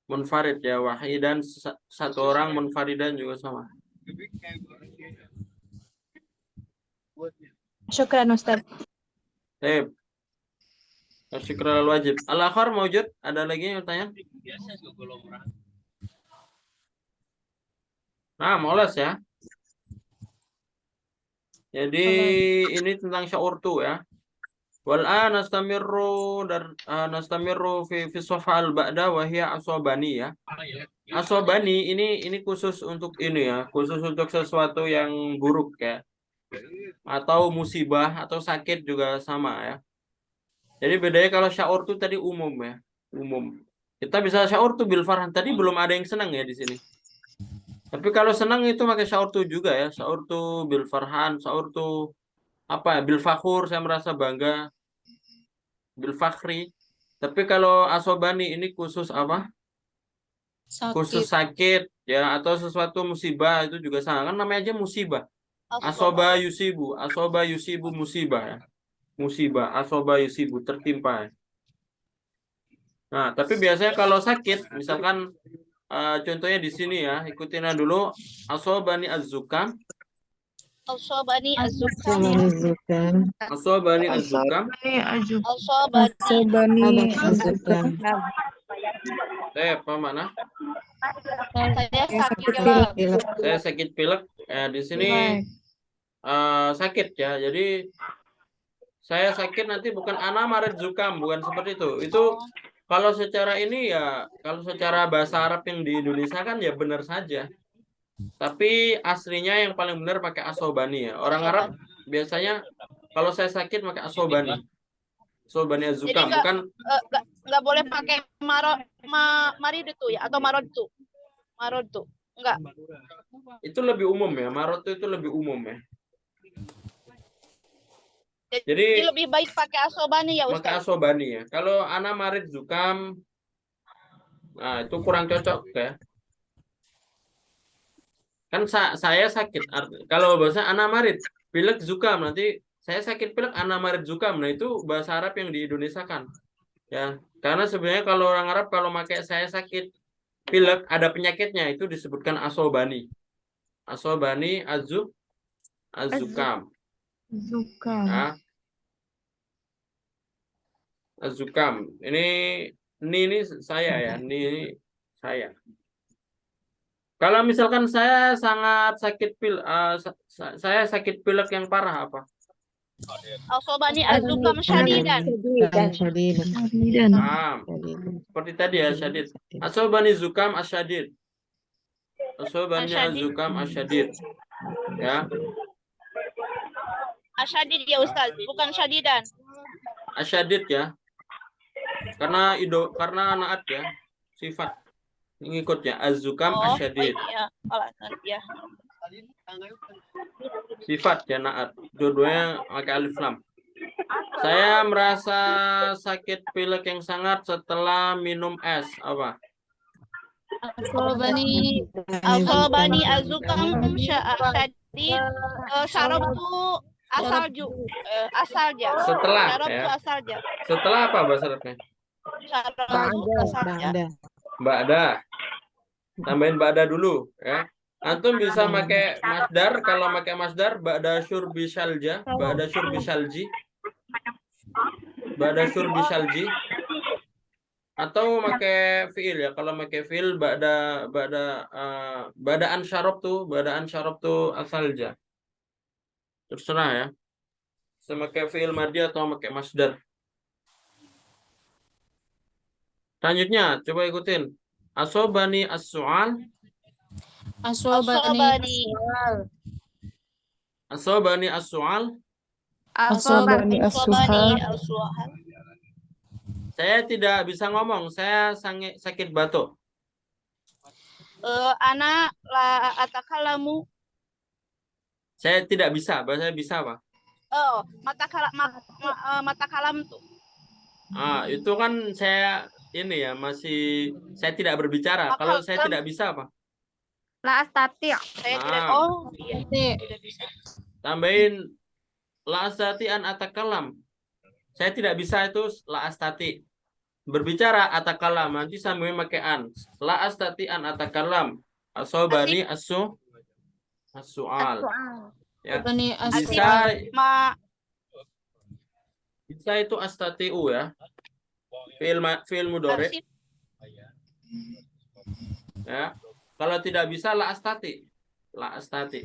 Munfarid ya, wahidan satu orang, munfaridan juga sama. Syukran Ustadz. Baik. Syukur wajib. Al-akhar mawjud? Ada lagi yang bertanya? Nah, moles ya. Jadi ini tentang syaurtu ya. Wal'an nastamirru fi safha al-ba'da wa hiya asabani ya. Asabani ini khusus untuk ini ya, khusus untuk sesuatu yang buruk ya. Atau musibah atau sakit juga sama ya. Jadi bedanya kalau syaur tuh tadi umum ya, umum. Kita bisa syaur tuh bil farhan. Tadi belum ada yang senang ya di sini. Tapi kalau senang itu pakai syaur tuh juga ya. Syaur tuh bil farhan, syaur tuh apa ya? Bil fakhur, saya merasa bangga. Bil fakhri. Tapi kalau asobani ini khusus apa? Khusus sakit ya, atau sesuatu musibah itu juga sama. Kan namanya aja musibah. Asoba yusibu musibah ya. Musibah, asoba yusibu, tertimpa ya. Nah, tapi biasanya kalau sakit, misalkan contohnya di sini ya, ikutin dulu. Asobani az-zukam. أصابني الزكام. Asobani az-zukam. أصابني Az-zukam. Apa mana? saya sakit pilek. Pilek. Saya sakit pilek. Di sini sakit ya. Jadi saya sakit nanti bukan ana marid zukam, bukan seperti itu. Itu kalau secara ini ya, kalau secara bahasa Arab yang di Indonesia kan ya benar saja. Tapi aslinya yang paling benar pakai asobani ya. Orang Arab biasanya kalau saya sakit pakai asobani. Asobani azukam, Jadi bukan nggak boleh pakai maridu ya atau marodu. Marodu. Enggak. itu lebih umum ya. Marot itu lebih umum ya. Jadi Jadi lebih baik pakai asobani ya pakai Ustaz. asobani ya. Kalau ana marid zukam, nah itu kurang cocok ya. Kan saya sakit. Kalau bahasa ana marid, pilek zukam, nanti saya sakit pilek ana marid zukam. Nah itu bahasa Arab yang di Indonesia kan. Ya, karena sebenarnya kalau orang Arab kalau pakai saya sakit pilek ada penyakitnya itu disebutkan asobani. Asobani azukam. Nah, azukam. Ini saya ya. Ini saya. Kalau misalkan saya sangat sakit saya sakit pilek yang parah apa? Asobani azukam syadidan. Syadidan. Nah, seperti tadi ya syadid. Asobani zukam asyadid. Asobani azukam asyadid. Ya. Asyadid ya Ustaz, bukan syadidan. Asyadid ya. Karena naat ya. Sifat ngikutnya azukam asyadid. Ya. Ya. Sifat ya naat. Dua-duanya pakai alif lam. Saya merasa sakit pilek yang sangat setelah minum es apa? Asabani Asabani azukam syadid. Syarabtu asalju. Asalja. Setelah Syarabtu ya. asalja. Setelah apa bahasa Arabnya? Syarabtu asalja. Ba'da. Ba'da. Tambahin ba'da dulu ya. Antum bisa pakai masdar, kalau pakai masdar ba'da syurbi syalja, ba'da syurbi syalji. Ba'da syurbi syalji. Atau pakai fiil ya. Kalau pakai fiil ba'daan syarabtu asalja. Terserah ya. Bisa pakai fiil madhi atau pakai masdar. Selanjutnya, coba ikutin. Asobani as-su'al. Asabani Asobani as-su'al. Asabani Asabani as-su'al. Saya tidak bisa ngomong, saya sakit batuk. Ana la atakalamu. Saya tidak bisa, bahasa bisa apa? Oh, mata kalam tuh. Itu kan saya ini ya, saya tidak berbicara. Kalau saya tidak bisa apa? La astati. Saya tidak. Nah. Oh, iya. Tidak bisa. Tambahin la astati an atakalam. Saya tidak bisa itu la astati. Berbicara atakalam, nanti sambungin pakai an. La astati an atakalam. Asobani as-su'al. Ya. Asabani Bisa itu astatiu ya. Fi'il mudhari. Arsip. Ya. Kalau tidak bisa la astati. La astati.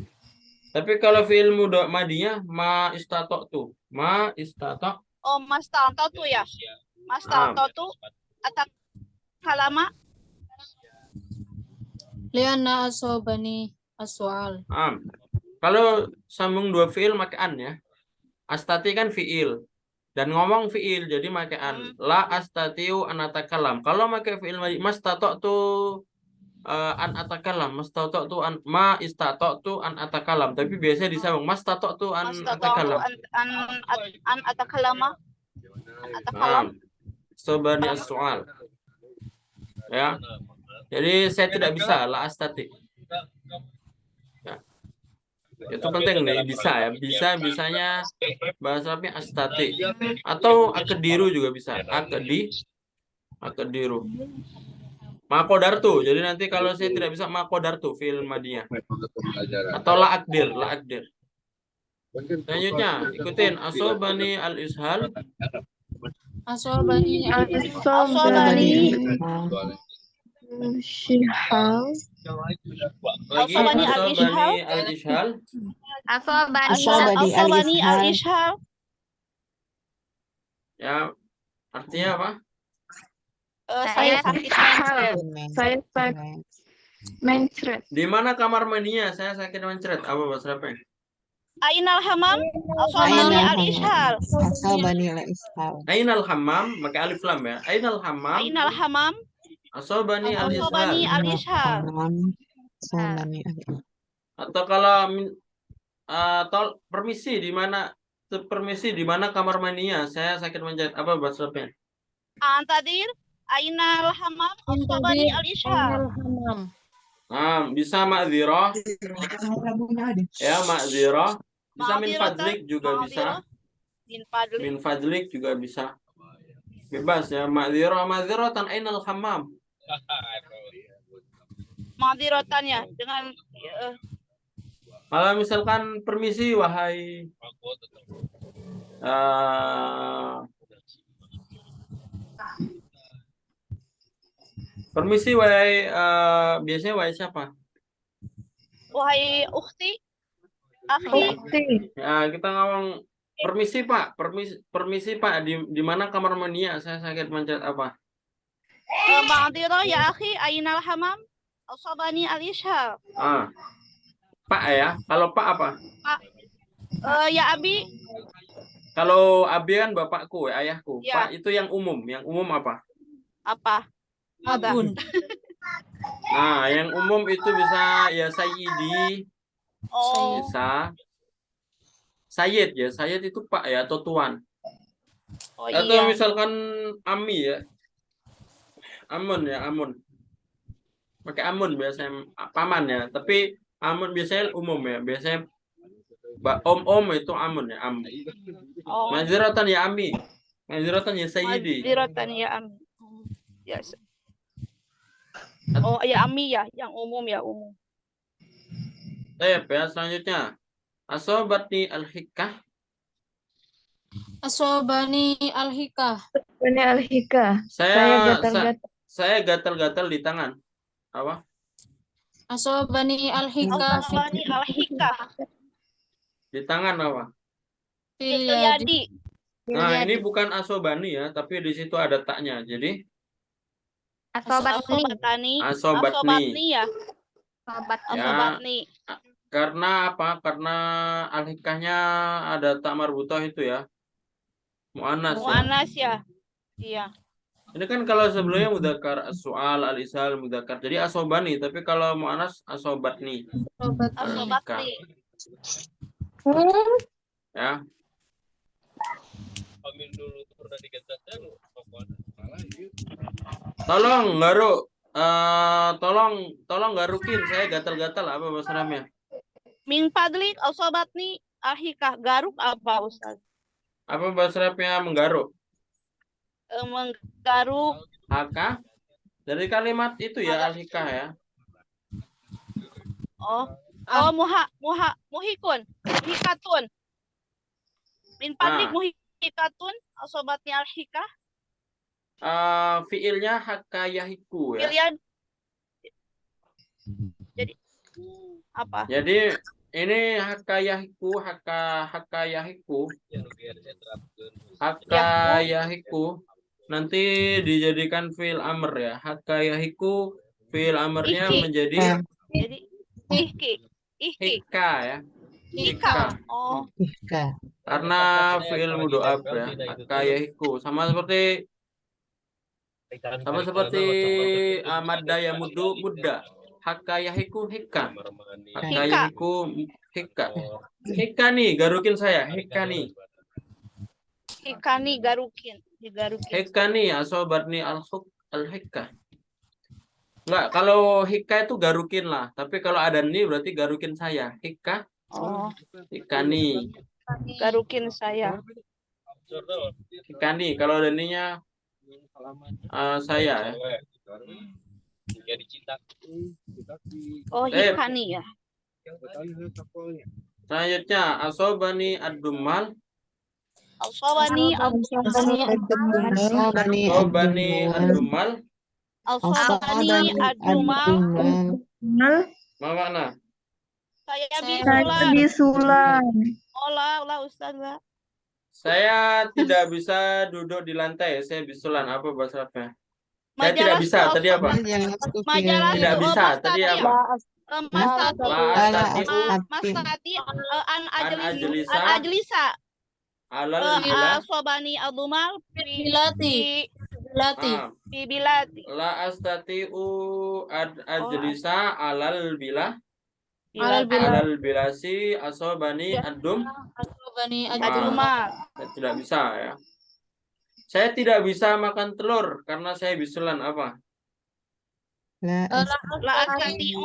Tapi kalau fi'il madhinya ma istata'tu. Ma istata'. Oh, mas tato tuh ya. Mas tato tuh atak kalama. Liana asabani as-su'al. Kalau sambung dua fi'il pakai an ya. Astati kan fi'il. Dan ngomong fi'il jadi pakai an. La astatiu an atakalam. Kalau pakai fi'il madhi mas tata'tu an atakalam. Mas tata'tu an ma istata'tu an atakalam. Tapi biasanya disambung mas tata'tu an Mas tato atakalam. an atakalama. Atakalam. Sobani as-su'al. Ya. Jadi saya tidak bisa la astati. Ya. Itu penting nih, bisa ya. Bisanya bahasa Arabnya astati. Atau akediru juga bisa. Akediru. Makodartu. Jadi nanti kalau saya tidak bisa makodartu fi'il madhiyah. Atau la akdir. Selanjutnya, ikutin asobani al-ishal. Asabani Asabani Lagi Asobani asobani al-ishal. Asabani al-ishal. Ya, artinya apa? Saya sakit mencret. Di mana kamar mandinya? Saya sakit mencret. Apa bahasa Arabnya? Ainal hamam. Asabani al-ishal. Asabani al-ishal. Ainal hammam, pakai alif lam ya. Ainal hammam. Ainal hamam. Asobani al-ishal. Asabani al-ishal. Asabani al-ishal. Atau kalau permisi di mana kamar mandinya? Saya sakit mencret. Apa bahasa Arabnya? Antadir. Ainal hamam. Asabani al-ishal. Bisa ma'dzirah. Ya, ma'dzirah. Bisa min fadlik juga bisa. Min fadlik juga bisa. Bebas ya. Ma'dzirah tan ainal hammam. Ma'dzirotan ya dengan Kalau misalkan permisi wahai permisi wahai biasanya wahai siapa? wahai ukhti, akhi. Ya, kita ngomong permisi Pak, permisi Pak, di mana kamar mandinya? Saya sakit mencret apa? Ma'dzirah ya akhi, ainal hamam. Asabani al-ishal. Pak ya. Kalau Pak apa? Ya abi. Kalau abi kan bapakku, ayahku. Ya. Pak itu yang umum. Yang umum apa? Apa? Abun. Nah, yang umum itu bisa ya sayyidi, Oh. bisa sayyid ya. Sayyid itu Pak ya atau tuan. Oh Atau iya. misalkan ami ya. Amun ya, amun. pakai amun biasanya paman ya, tapi amun biasanya umum ya, biasanya om itu amun ya, am. Oh, Maziratan ya ami, maziratan ya sayyidi. maziratan ya ami. Yes. Oh, ya ami ya, yang umum ya, umum. Ya selanjutnya asobatni al-hikkah. Asobani al-hikah. Ini Al-Hika. Saya Saya gatal-gatal. saya gatal-gatal di tangan. Apa? Asobani al-hikah Asobani al-hikah Di tangan apa? fil fil yadi. yadi. Nah, ini bukan asobani ya, tapi di situ ada taknya. Jadi Asobatani. asobatni. Asobatni ya. Ya, Asobatni. karena apa? Karena al-hikahnya ada tak marbutoh itu ya. Mu'annas ya. Mu'anas ya. Iya. Ini kan kalau sebelumnya mudzakkar as-su'al, al-isal, mudzakkar. Jadi asobani, tapi kalau mu'annas asobatni. Al-hikah. Asobatni. Ya. Tolong garuk, tolong garukin, saya gatal-gatal apa bahasa Arabnya? Min fadlik asobatni al-hikah. Garuk apa Ustaz? Apa bahasa Arabnya menggaruk? Menggaruk. Haka? Dari kalimat itu ya al-hikah ya. Oh, muhikun. Muhikatun. Min fadlik Nah. muhikatun asobatni al-hikah. Fiilnya haka yahiku ya. Pilihan. Jadi apa? Jadi ini haka yahiku, haka yahiku. Haka yahiku nanti dijadikan fiil amr ya. Haka yahiku fiil amrnya Iki. menjadi Jadi iki. hika ya. Hika. Oh, Hika. Karena fiil mudhoaf ya. Haka yahiku sama seperti madda ya mudda. Haka yahiku hika. Haka yahiku hika. Hika nih, garukin saya. Hika nih. hikani garukin. Digarukin. Hika nih, asobatni al-hika. Enggak, kalau hika itu garukin lah. Tapi kalau ada nih berarti garukin saya. Hika, Oh, hika nih. garukin saya. Hika nih, kalau ada nih-nya saya ya. Oh, hikani ya. Selanjutnya, asobani ad-dumal. Asobani Asobani ad-dumal. Asobani adumal. Apa makna? Saya Saya bisulan. Olah Ustaz lah. Saya tidak bisa duduk di lantai. Saya bisulan. Apa bahasa Arabnya? Saya tidak bisa. Tadi apa? Majalah Tidak itu, bisa. Tadi apa? Mastati an ajlisa. ajlisa. Alal bila. Asobani adumal. Bilati. Fi bilati. La astati'u ajlisa alal bila. Alal bilasi asobani adum. Asobani Adumal. Saya tidak bisa ya. Saya tidak bisa makan telur karena saya bisulan apa? La La astati'u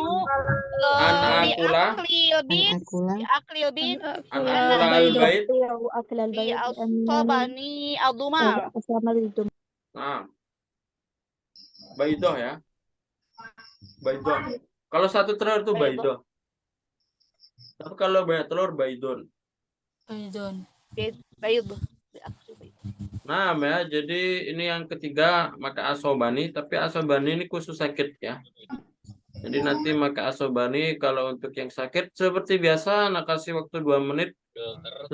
An akula. Aklil bit. An akula al-bait. Fi asobani adumal. Nah. Baidoh ya. Baidoh. Kalau satu telur itu baidoh. Tapi kalau banyak telur baidon. Baid. Nah, ya, jadi ini yang ketiga maka asobani, tapi asobani ini khusus sakit ya. Jadi nanti maka asobani kalau untuk yang sakit seperti biasa nak kasih waktu 2 menit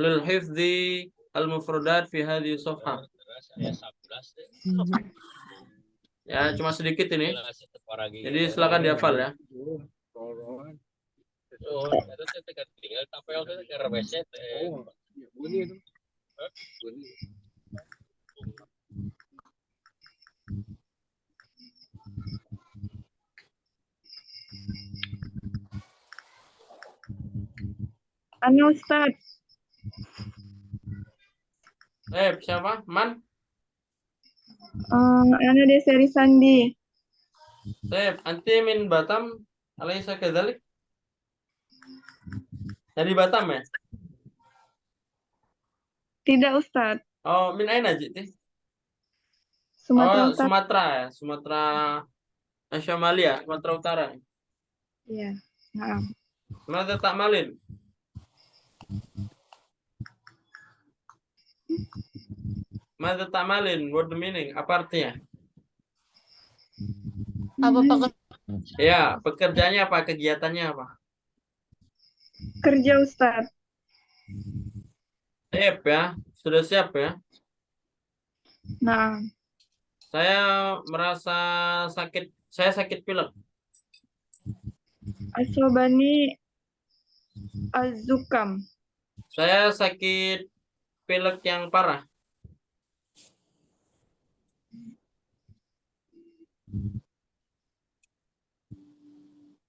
lil hifdzi al mufradat fi hadhihi safhah. Ya, cuma sedikit ini. Jadi silakan dihafal ya. Anu Ustaz. Siapa? Man? Anu Deseri Sandi. Baik, anti min Batam, alaysa kadzalik? Dari Batam ya? Tidak, Ustadz. Oh, min aina jiti? Sumatera Oh, Utara. Sumatera ya, Sumatera Syamalia, Sumatera Utara. Iya. Nah, Mada ta'malin? Mada ta'malin? What the meaning? Apa artinya? Apa pekerjaan? Ya, pekerjaannya apa? Kegiatannya apa? kerja, Ustadz. Siap ya, sudah siap ya. Nah, Saya merasa sakit, saya sakit pilek. asobani azukam. Saya sakit pilek yang parah.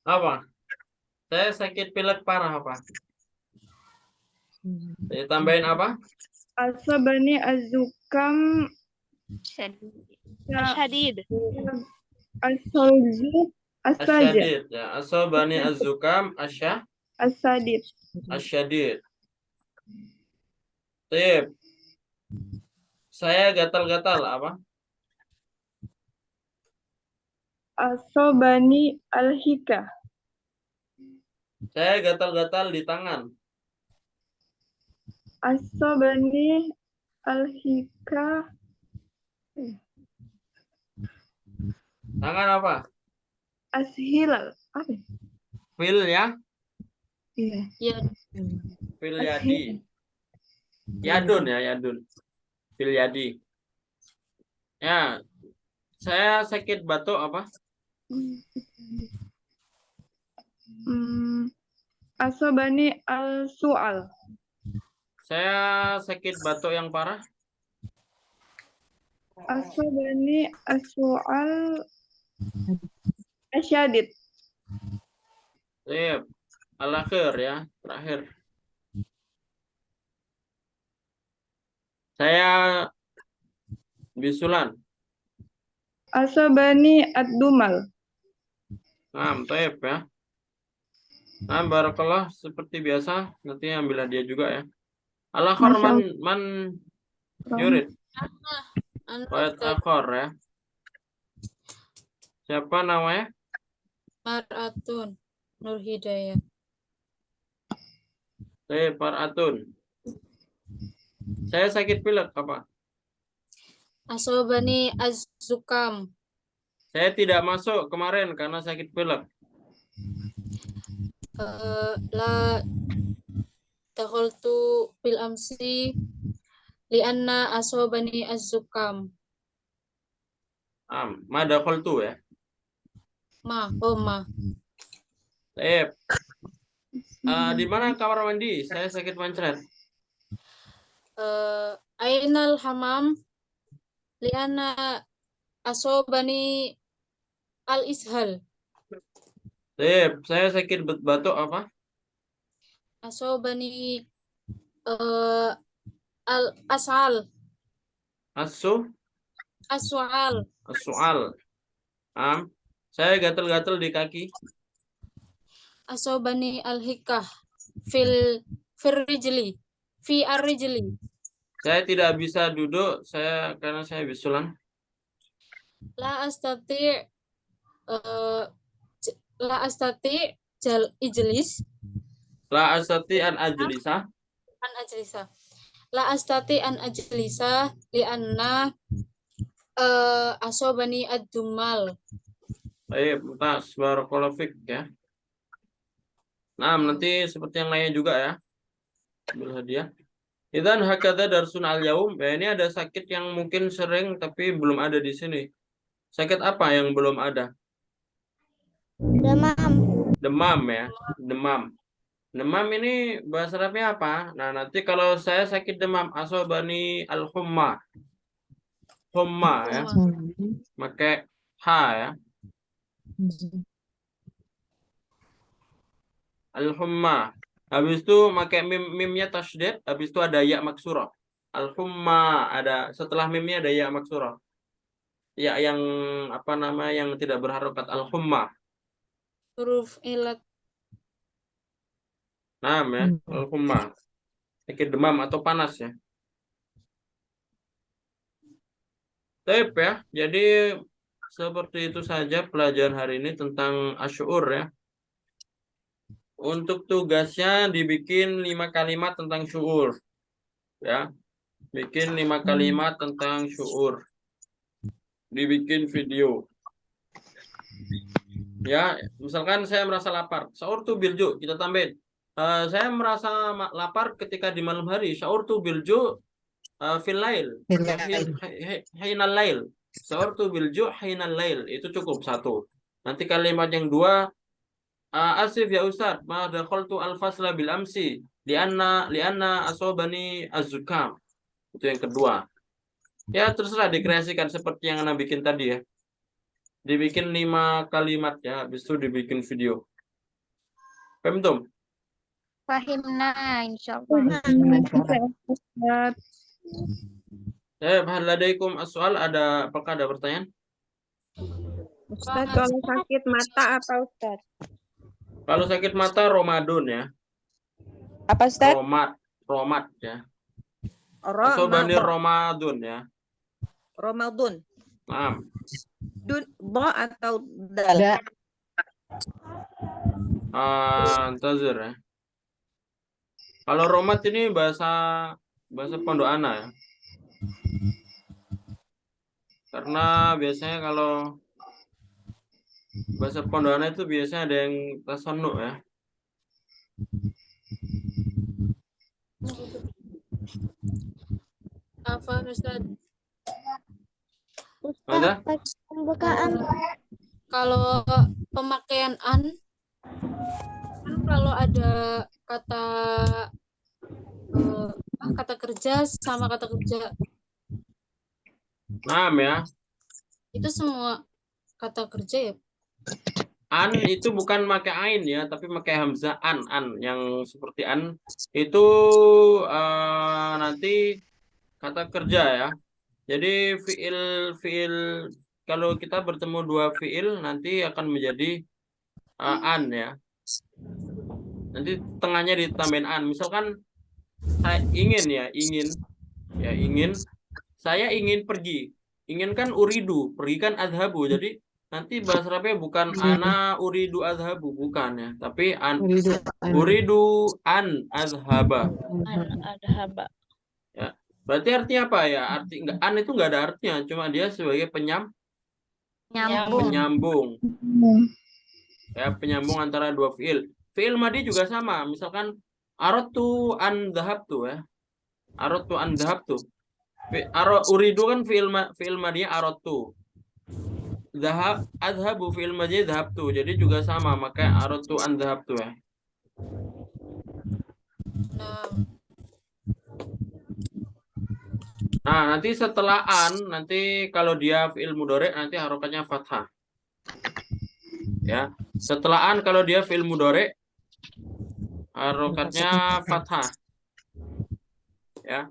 Apa? Saya sakit pilek parah apa? Saya tambahin apa? Asobani azukam Syadid. asolzu asaja. Asyadid ya. Asobani azukam Asadid. asyadid. Tip. Saya gatal-gatal apa? Asobani alhika. Saya gatal-gatal di tangan. Asobani alhika. Tangan apa? Ashilal. Apa? Fil ya? Iya. Ya, Fil yadi. Yadun ya, yadun. Fil yadi. Ya, saya sakit batuk apa? Asobani al-su'al. Saya sakit batuk yang parah. Asobani as-su'al asyadid. Sip. Al-akhir ya, terakhir. Saya bisulan. Asobani ad-dumal. Nah, taib ya. Nah, barakallah seperti biasa. Nanti ambil hadiah juga ya. Al-akhir Masya man yurid. anu Wa'id Ustaz, akhir ya. Siapa namanya? Mar'atun Nur Hidayah. Saya Faratun. Saya sakit pilek apa? Asobani az-zukam. Saya tidak masuk kemarin karena sakit pilek. La dakhaltu bil amsi lianna asobani az-zukam. Ma dakhaltu ya. Ma. Saya di mana kamar mandi? Saya sakit pancret. Ainal hamam lianna asobani al-ishal. Saya sakit batuk apa? Asobani al-asal. Aswal. Soal. Saya gatal-gatal di kaki. Asobani al-hikah fil rijli. Fi ar-rijli. Saya tidak bisa duduk karena saya bisulan. La astati jal ijlis La astati an ajlisa. an ajlisa. La astati an ajlisa lianna asobani ad-dumal. Baik, tas barakallahu fik ya. Nah, nanti seperti yang lainnya juga ya. Ambil hadiah. Idan hakada darsun al-yaum. Ya, ini ada sakit yang mungkin sering tapi belum ada di sini. Sakit apa yang belum ada? Demam. Demam ya, demam. Demam ini bahasa Arabnya apa? Nah, nanti kalau saya sakit demam, asobani al-humma. Humma ya, pakai H ya. Al-humma. Habis itu pakai mimnya tasydid, habis itu ada ya maksurah. Al-humma ada setelah mimnya ada ya maksurah. Ya, yang apa nama yang tidak berharokat al-humma. Huruf ilat. Nah, ya, al-humma. Sakit demam atau panas ya. Baik ya. Jadi seperti itu saja pelajaran hari ini tentang asyur ya. Untuk tugasnya dibikin 5 kalimat tentang syuur ya. Bikin 5 kalimat tentang syuur. Dibikin video. Ya, misalkan saya merasa lapar. Syaur tuh bilju, kita tambahin. Saya merasa lapar ketika di malam hari. Syaur tuh bilju fil lail. Hinal lail. Syaur tuh bilju hinal lail. Itu cukup satu. Nanti kalimat yang dua, asif ya Ustaz, ma dakhaltu al-fasla bil amsi lianna asobani az-zukam. Itu yang kedua. Ya, terserah dikreasikan seperti yang Anda bikin tadi ya. Dibikin 5 kalimat ya, habis itu dibikin video. Paham tuh? Fahimna, insyaallah. Ustaz. Assalamualaikum as-soal, apakah ada pertanyaan? Ustaz, kalau sakit mata apa Ustaz? Kalau sakit mata Ramadan ya. Apa Ustaz? Romat ya. Asobani Ramadan ya. Ramadan. Nah, Ba atau dal? Da. Antazir ya. Kalau romat ini bahasa Pondok Ana ya. Karena biasanya kalau bahasa Pondok Ana itu biasanya ada yang tasannuk ya. Apa Ustaz? Ada? Ustaz, pembukaan. Kalau pemakaian an, kan kalau ada kata kerja sama kata kerja Nah ya. itu semua kata kerja ya. An itu bukan pakai ain ya, tapi pakai hamzah an yang seperti an itu nanti kata kerja ya. Jadi fiil kalau kita bertemu dua fiil nanti akan menjadi an ya. Nanti tengahnya ditambahin an. Misalkan saya ingin. Saya ingin pergi. Ingin kan uridu, pergi kan adhabu. Jadi nanti bahasa Arabnya bukan ana uridu adhabu, bukan ya, tapi uridu an adhaba. An adhaba. Ya. Berarti artinya apa ya? An itu nggak ada artinya, cuma dia sebagai penyambung. Ya, penyambung antara dua fiil. Fiil madi juga sama. Misalkan aradtu an dhahabtu ya. Aradtu an dhahabtu. Uridu kan fiil madinya aradtu. Adhabu fiil madi dhahabtu. Jadi juga sama, maka aradtu an dhahabtu ya. Nah, nanti setelah an, nanti kalau dia fiil mudhari nanti harokatnya fathah. Ya, setelah an kalau dia fiil mudhari harokatnya fathah. Ya.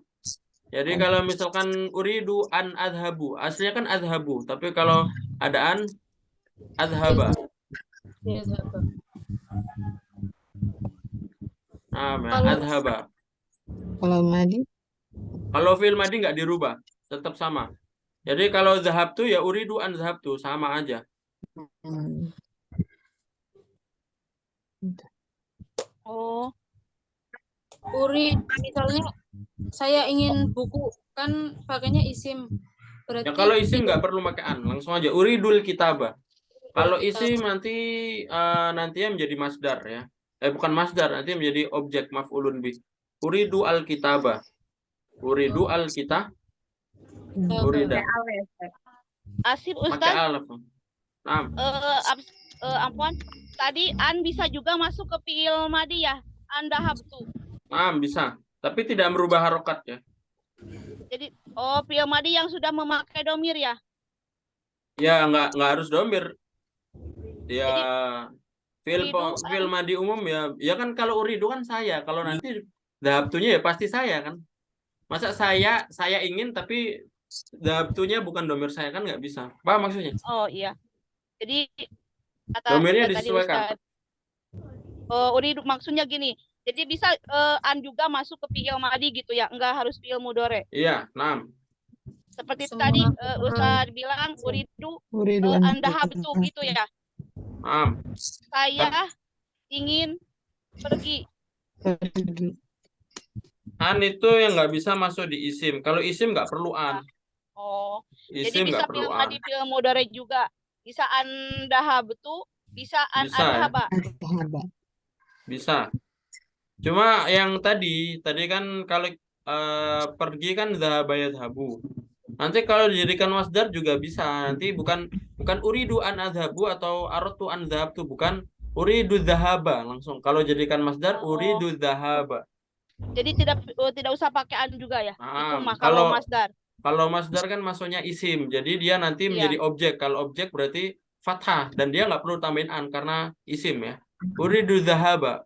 Jadi kalau misalkan uridu an adhabu, aslinya kan adhabu, tapi kalau ada an adhaba. Nah, adhaba. Kalau madi? Kalau fi'il madi nggak dirubah, tetap sama. Jadi kalau zahabtu ya uridu an zahabtu, sama aja. Oh, misalnya saya ingin buku, kan pakainya isim. Berarti Ya kalau isim nggak perlu pakai an, langsung aja uridul kitabah. Kalau isim nantinya menjadi masdar ya. Bukan masdar, nanti menjadi objek maf'ulun bih. Uridu al kitabah. Uridu al kita. Urida. Asif Pakai Ustaz. alaf. Nah, Ampun. Tadi an bisa juga masuk ke fiil madi ya. An dahabtu. bisa. Tapi tidak merubah harokat ya. Jadi fiil madi yang sudah memakai domir ya. Ya nggak harus domir. Ya fiil madi umum ya. Ya kan kalau uridu kan saya. Kalau nanti dahabtunya ya pasti saya kan. Masa saya ingin tapi Dhahabtunya bukan domir saya kan nggak bisa. Paham maksudnya? Oh iya. Jadi kata Domirnya tadi disesuaikan. Ustaz. Uridu maksudnya gini. Jadi bisa an juga masuk ke fi'il madi gitu ya, enggak harus fi'il mudhari. Iya, 6. Seperti Semua tadi orang Ustaz bilang uridu Uridu an an dahabtu gitu ya. 6. Saya ingin pergi. pergi. An itu yang nggak bisa masuk di isim. Kalau isim nggak perlu an. Oh, jadi Isim bisa nggak perlu fi'il an. madi fi'il mudhari juga. Bisa an dahabtu, bisa an Bisa ya. adhaba. Adhaba. Bisa. Cuma yang tadi kan kalau pergi kan dhahaba yadhabu. Nanti kalau dijadikan masdar juga bisa. Nanti bukan uridu an adhabu atau aradtu an dhahabtu, bukan uridu dhahaba langsung. Kalau jadikan masdar Oh. uridu dhahaba. Jadi tidak usah pakai an juga ya. Itu mah Kalau kalau masdar. kalau masdar kan masuknya isim. Jadi dia nanti menjadi objek. Kalau objek berarti fathah dan dia nggak perlu tambahin an karena isim ya. Uridu dhahaba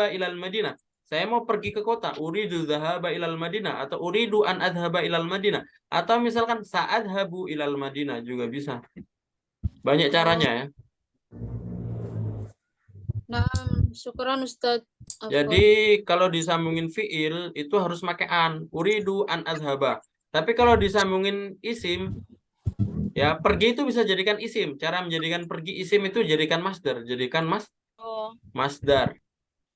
ilal Madinah. Saya mau pergi ke kota. Uridu dhahaba ilal Madinah atau uridu an adhaba ilal Madinah atau misalkan sa'adhabu ilal Madinah juga bisa. Banyak caranya ya. Nah, syukuran Ustaz. Jadi kalau disambungin fiil itu harus pakai an. Uridu an adhaba. Tapi kalau disambungin isim, ya pergi itu bisa jadikan isim. Cara menjadikan pergi isim itu jadikan masdar. Jadikan Oh. masdar.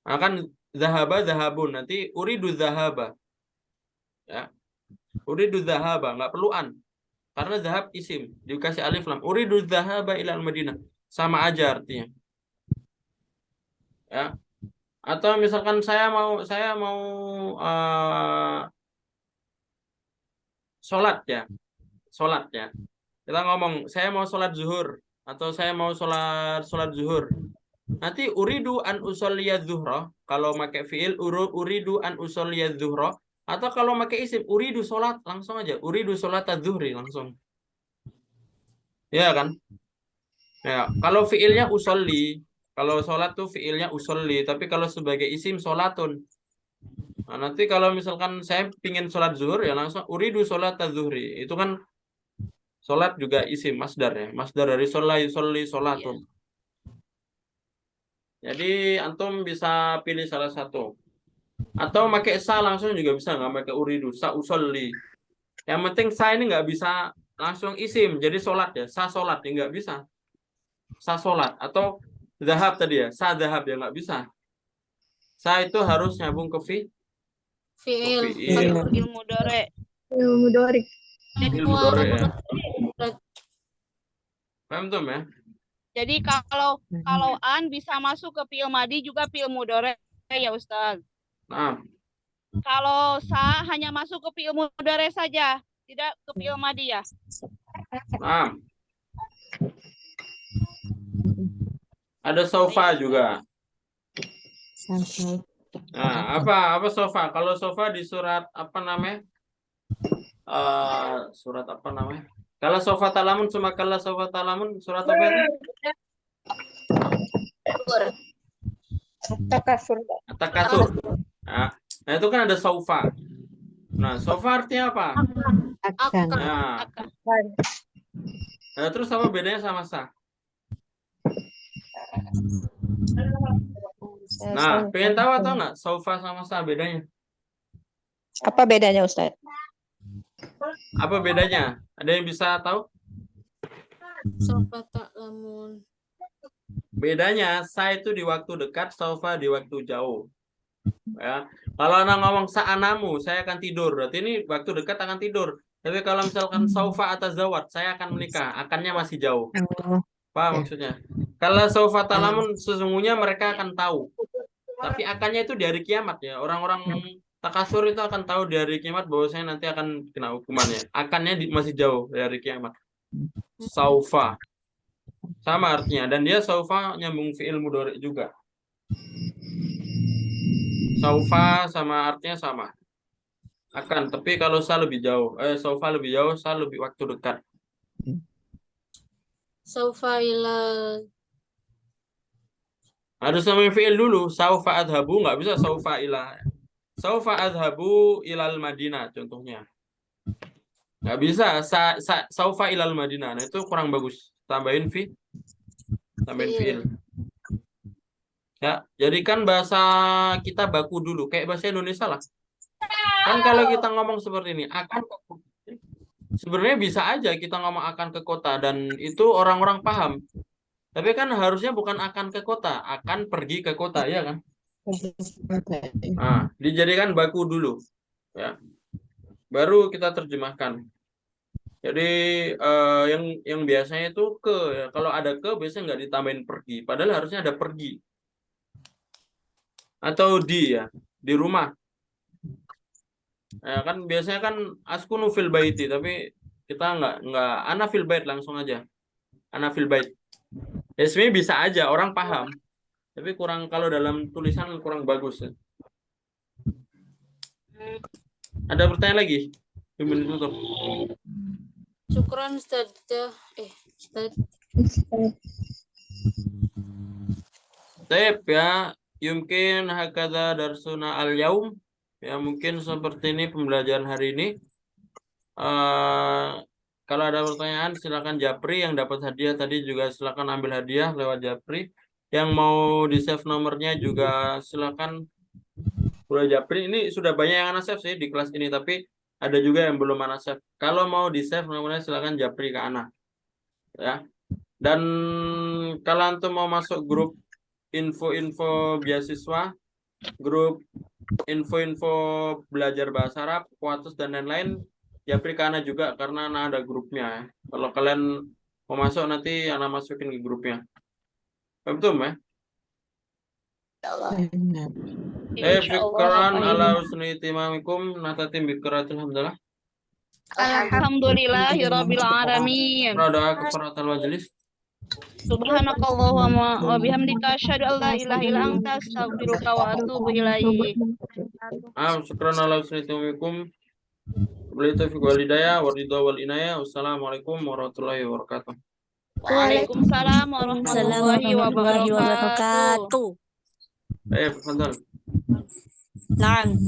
Akan zahaba zahabun. Nanti uridu zahaba. Ya. Uridu zahaba. Nggak perlu an. Karena zahab isim. Dikasih alif lam. Uridu zahaba ilal Madinah. Sama aja artinya. Ya. Atau misalkan saya mau sholat ya. Sholat ya. Kita ngomong, saya mau sholat zuhur atau saya mau sholat zuhur. Nanti uridu an usolliya zuhra, kalau pakai fiil uridu an usolliya zuhra, atau kalau pakai isim uridu sholat langsung aja, uridu sholat zuhri langsung. Ya kan? Ya, kalau fiilnya usolli, kalau sholat tuh fiilnya usolli, tapi kalau sebagai isim sholatun. Nah, nanti kalau misalkan saya pingin sholat zuhur ya langsung uridu sholat zuhri. Itu kan sholat juga isim masdar ya. Masdar dari sholat yusolli sholatun. Jadi antum bisa pilih salah satu. Atau pakai sa langsung juga bisa, nggak pakai uridu, sa usolli. Yang penting sa ini nggak bisa langsung isim, jadi sholat ya, sa sholat ya nggak bisa. Sa sholat atau zahab tadi ya, sa zahab ya nggak bisa. Sa itu harus nyambung ke Fiil. Fi'il mudhari. Mudhari. fi'il Semua mudhari ya. orang Paham tuh ya? Jadi kalau an bisa masuk ke fi'il madi juga fi'il mudhari ya Ustaz. Nah, Kalau sa hanya masuk ke fi'il mudhari saja, tidak ke fi'il madi ya. nah. Ada sofa juga. Sampai. Nah, apa sofa? Kalau sofa di surat apa namanya? Surat apa namanya? Kalau sofa talamun cuma kalau sofa talamun surat apa itu? Takasur. At-Takatsur. Nah, itu kan ada sofa. Nah, sofa artinya apa? Akan. Nah, terus apa bedanya sama sa? Nah, pengen tahu atau enggak sofa sama sa bedanya? Apa bedanya, Ustaz? Apa bedanya? Ada yang bisa tahu? sofa tak lamun. Bedanya sa itu di waktu dekat, sofa di waktu jauh. Ya. Kalau anak ngomong sa'anamu, saya akan tidur. Berarti ini waktu dekat akan tidur. Tapi kalau misalkan sofa atau zawat, saya akan menikah. Akannya masih jauh. Paham maksudnya? Kalau sofa talamun sesungguhnya mereka akan tahu. Tapi akannya itu di hari kiamat ya. Orang-orang takasur itu akan tahu di hari kiamat bahwasanya nanti akan kena hukumannya. Akannya masih jauh dari hari kiamat. Saufa. Sama artinya. Dan dia saufa nyambung fi'il mudhari juga. Saufa sama artinya sama. Akan. Tapi kalau sa lebih jauh. Saufa lebih jauh, sa lebih waktu dekat. Saufa ilal Harus sama fi'il dulu. Saufa adhabu. Nggak bisa saufa ilah. Saufa adhabu ilal Madinah contohnya. Nggak bisa. Saufa ilal Madinah. Nah, itu kurang bagus. Tambahin fiil. Ya, jadikan bahasa kita baku dulu, kayak bahasa Indonesia lah. Kan kalau kita ngomong seperti ini, akan ke kota. Sebenarnya bisa aja kita ngomong akan ke kota dan itu orang-orang paham. Tapi kan harusnya bukan akan ke kota, akan pergi ke kota, ya kan? Nah, dijadikan baku dulu, ya. Baru kita terjemahkan. Jadi yang biasanya itu ke, ya. Kalau ada ke biasanya nggak ditambahin pergi, padahal harusnya ada pergi. Atau ya, di rumah. Ya kan biasanya kan askunu fil baiti, tapi kita nggak ana fil bait langsung aja. Ana fil bait. Ya sebenarnya bisa aja orang paham. Tapi kurang kalau dalam tulisan kurang bagus. Ya. Ada pertanyaan lagi? Sebelum ditutup. Syukron Ustaz. Ustaz. Tep ya, yumkin hakadha darsuna al-yaum. Ya mungkin seperti ini pembelajaran hari ini. Kalau ada pertanyaan silakan japri. Yang dapat hadiah tadi juga silakan ambil hadiah lewat japri. Yang mau di save nomornya juga silakan boleh japri. Ini sudah banyak yang ana save sih di kelas ini, tapi ada juga yang belum ana save. Kalau mau di save nomornya silakan japri ke ana. Ya. Dan kalau antum mau masuk grup info-info beasiswa, grup info-info belajar bahasa Arab, Kuatus dan lain-lain, japri ke ana juga karena ana ada grupnya ya. Kalau kalian mau masuk nanti ana masukin ke grupnya. Betul ya? Fikran ala husni timamikum natatim bikratil hamdalah. Alhamdulillahirabbil alamin. Doa kafaratul majelis. Subhanakallahumma wa bihamdika asyhadu an la ilaha illa anta astaghfiruka wa atubu ilaik. Syukran ala husni timamikum. Wabillahi taufiq wal hidayah wa ridha wal inayah. Wassalamualaikum warahmatullahi wabarakatuh. Waalaikumsalam warahmatullahi wabarakatuh. Fadhal. Naam.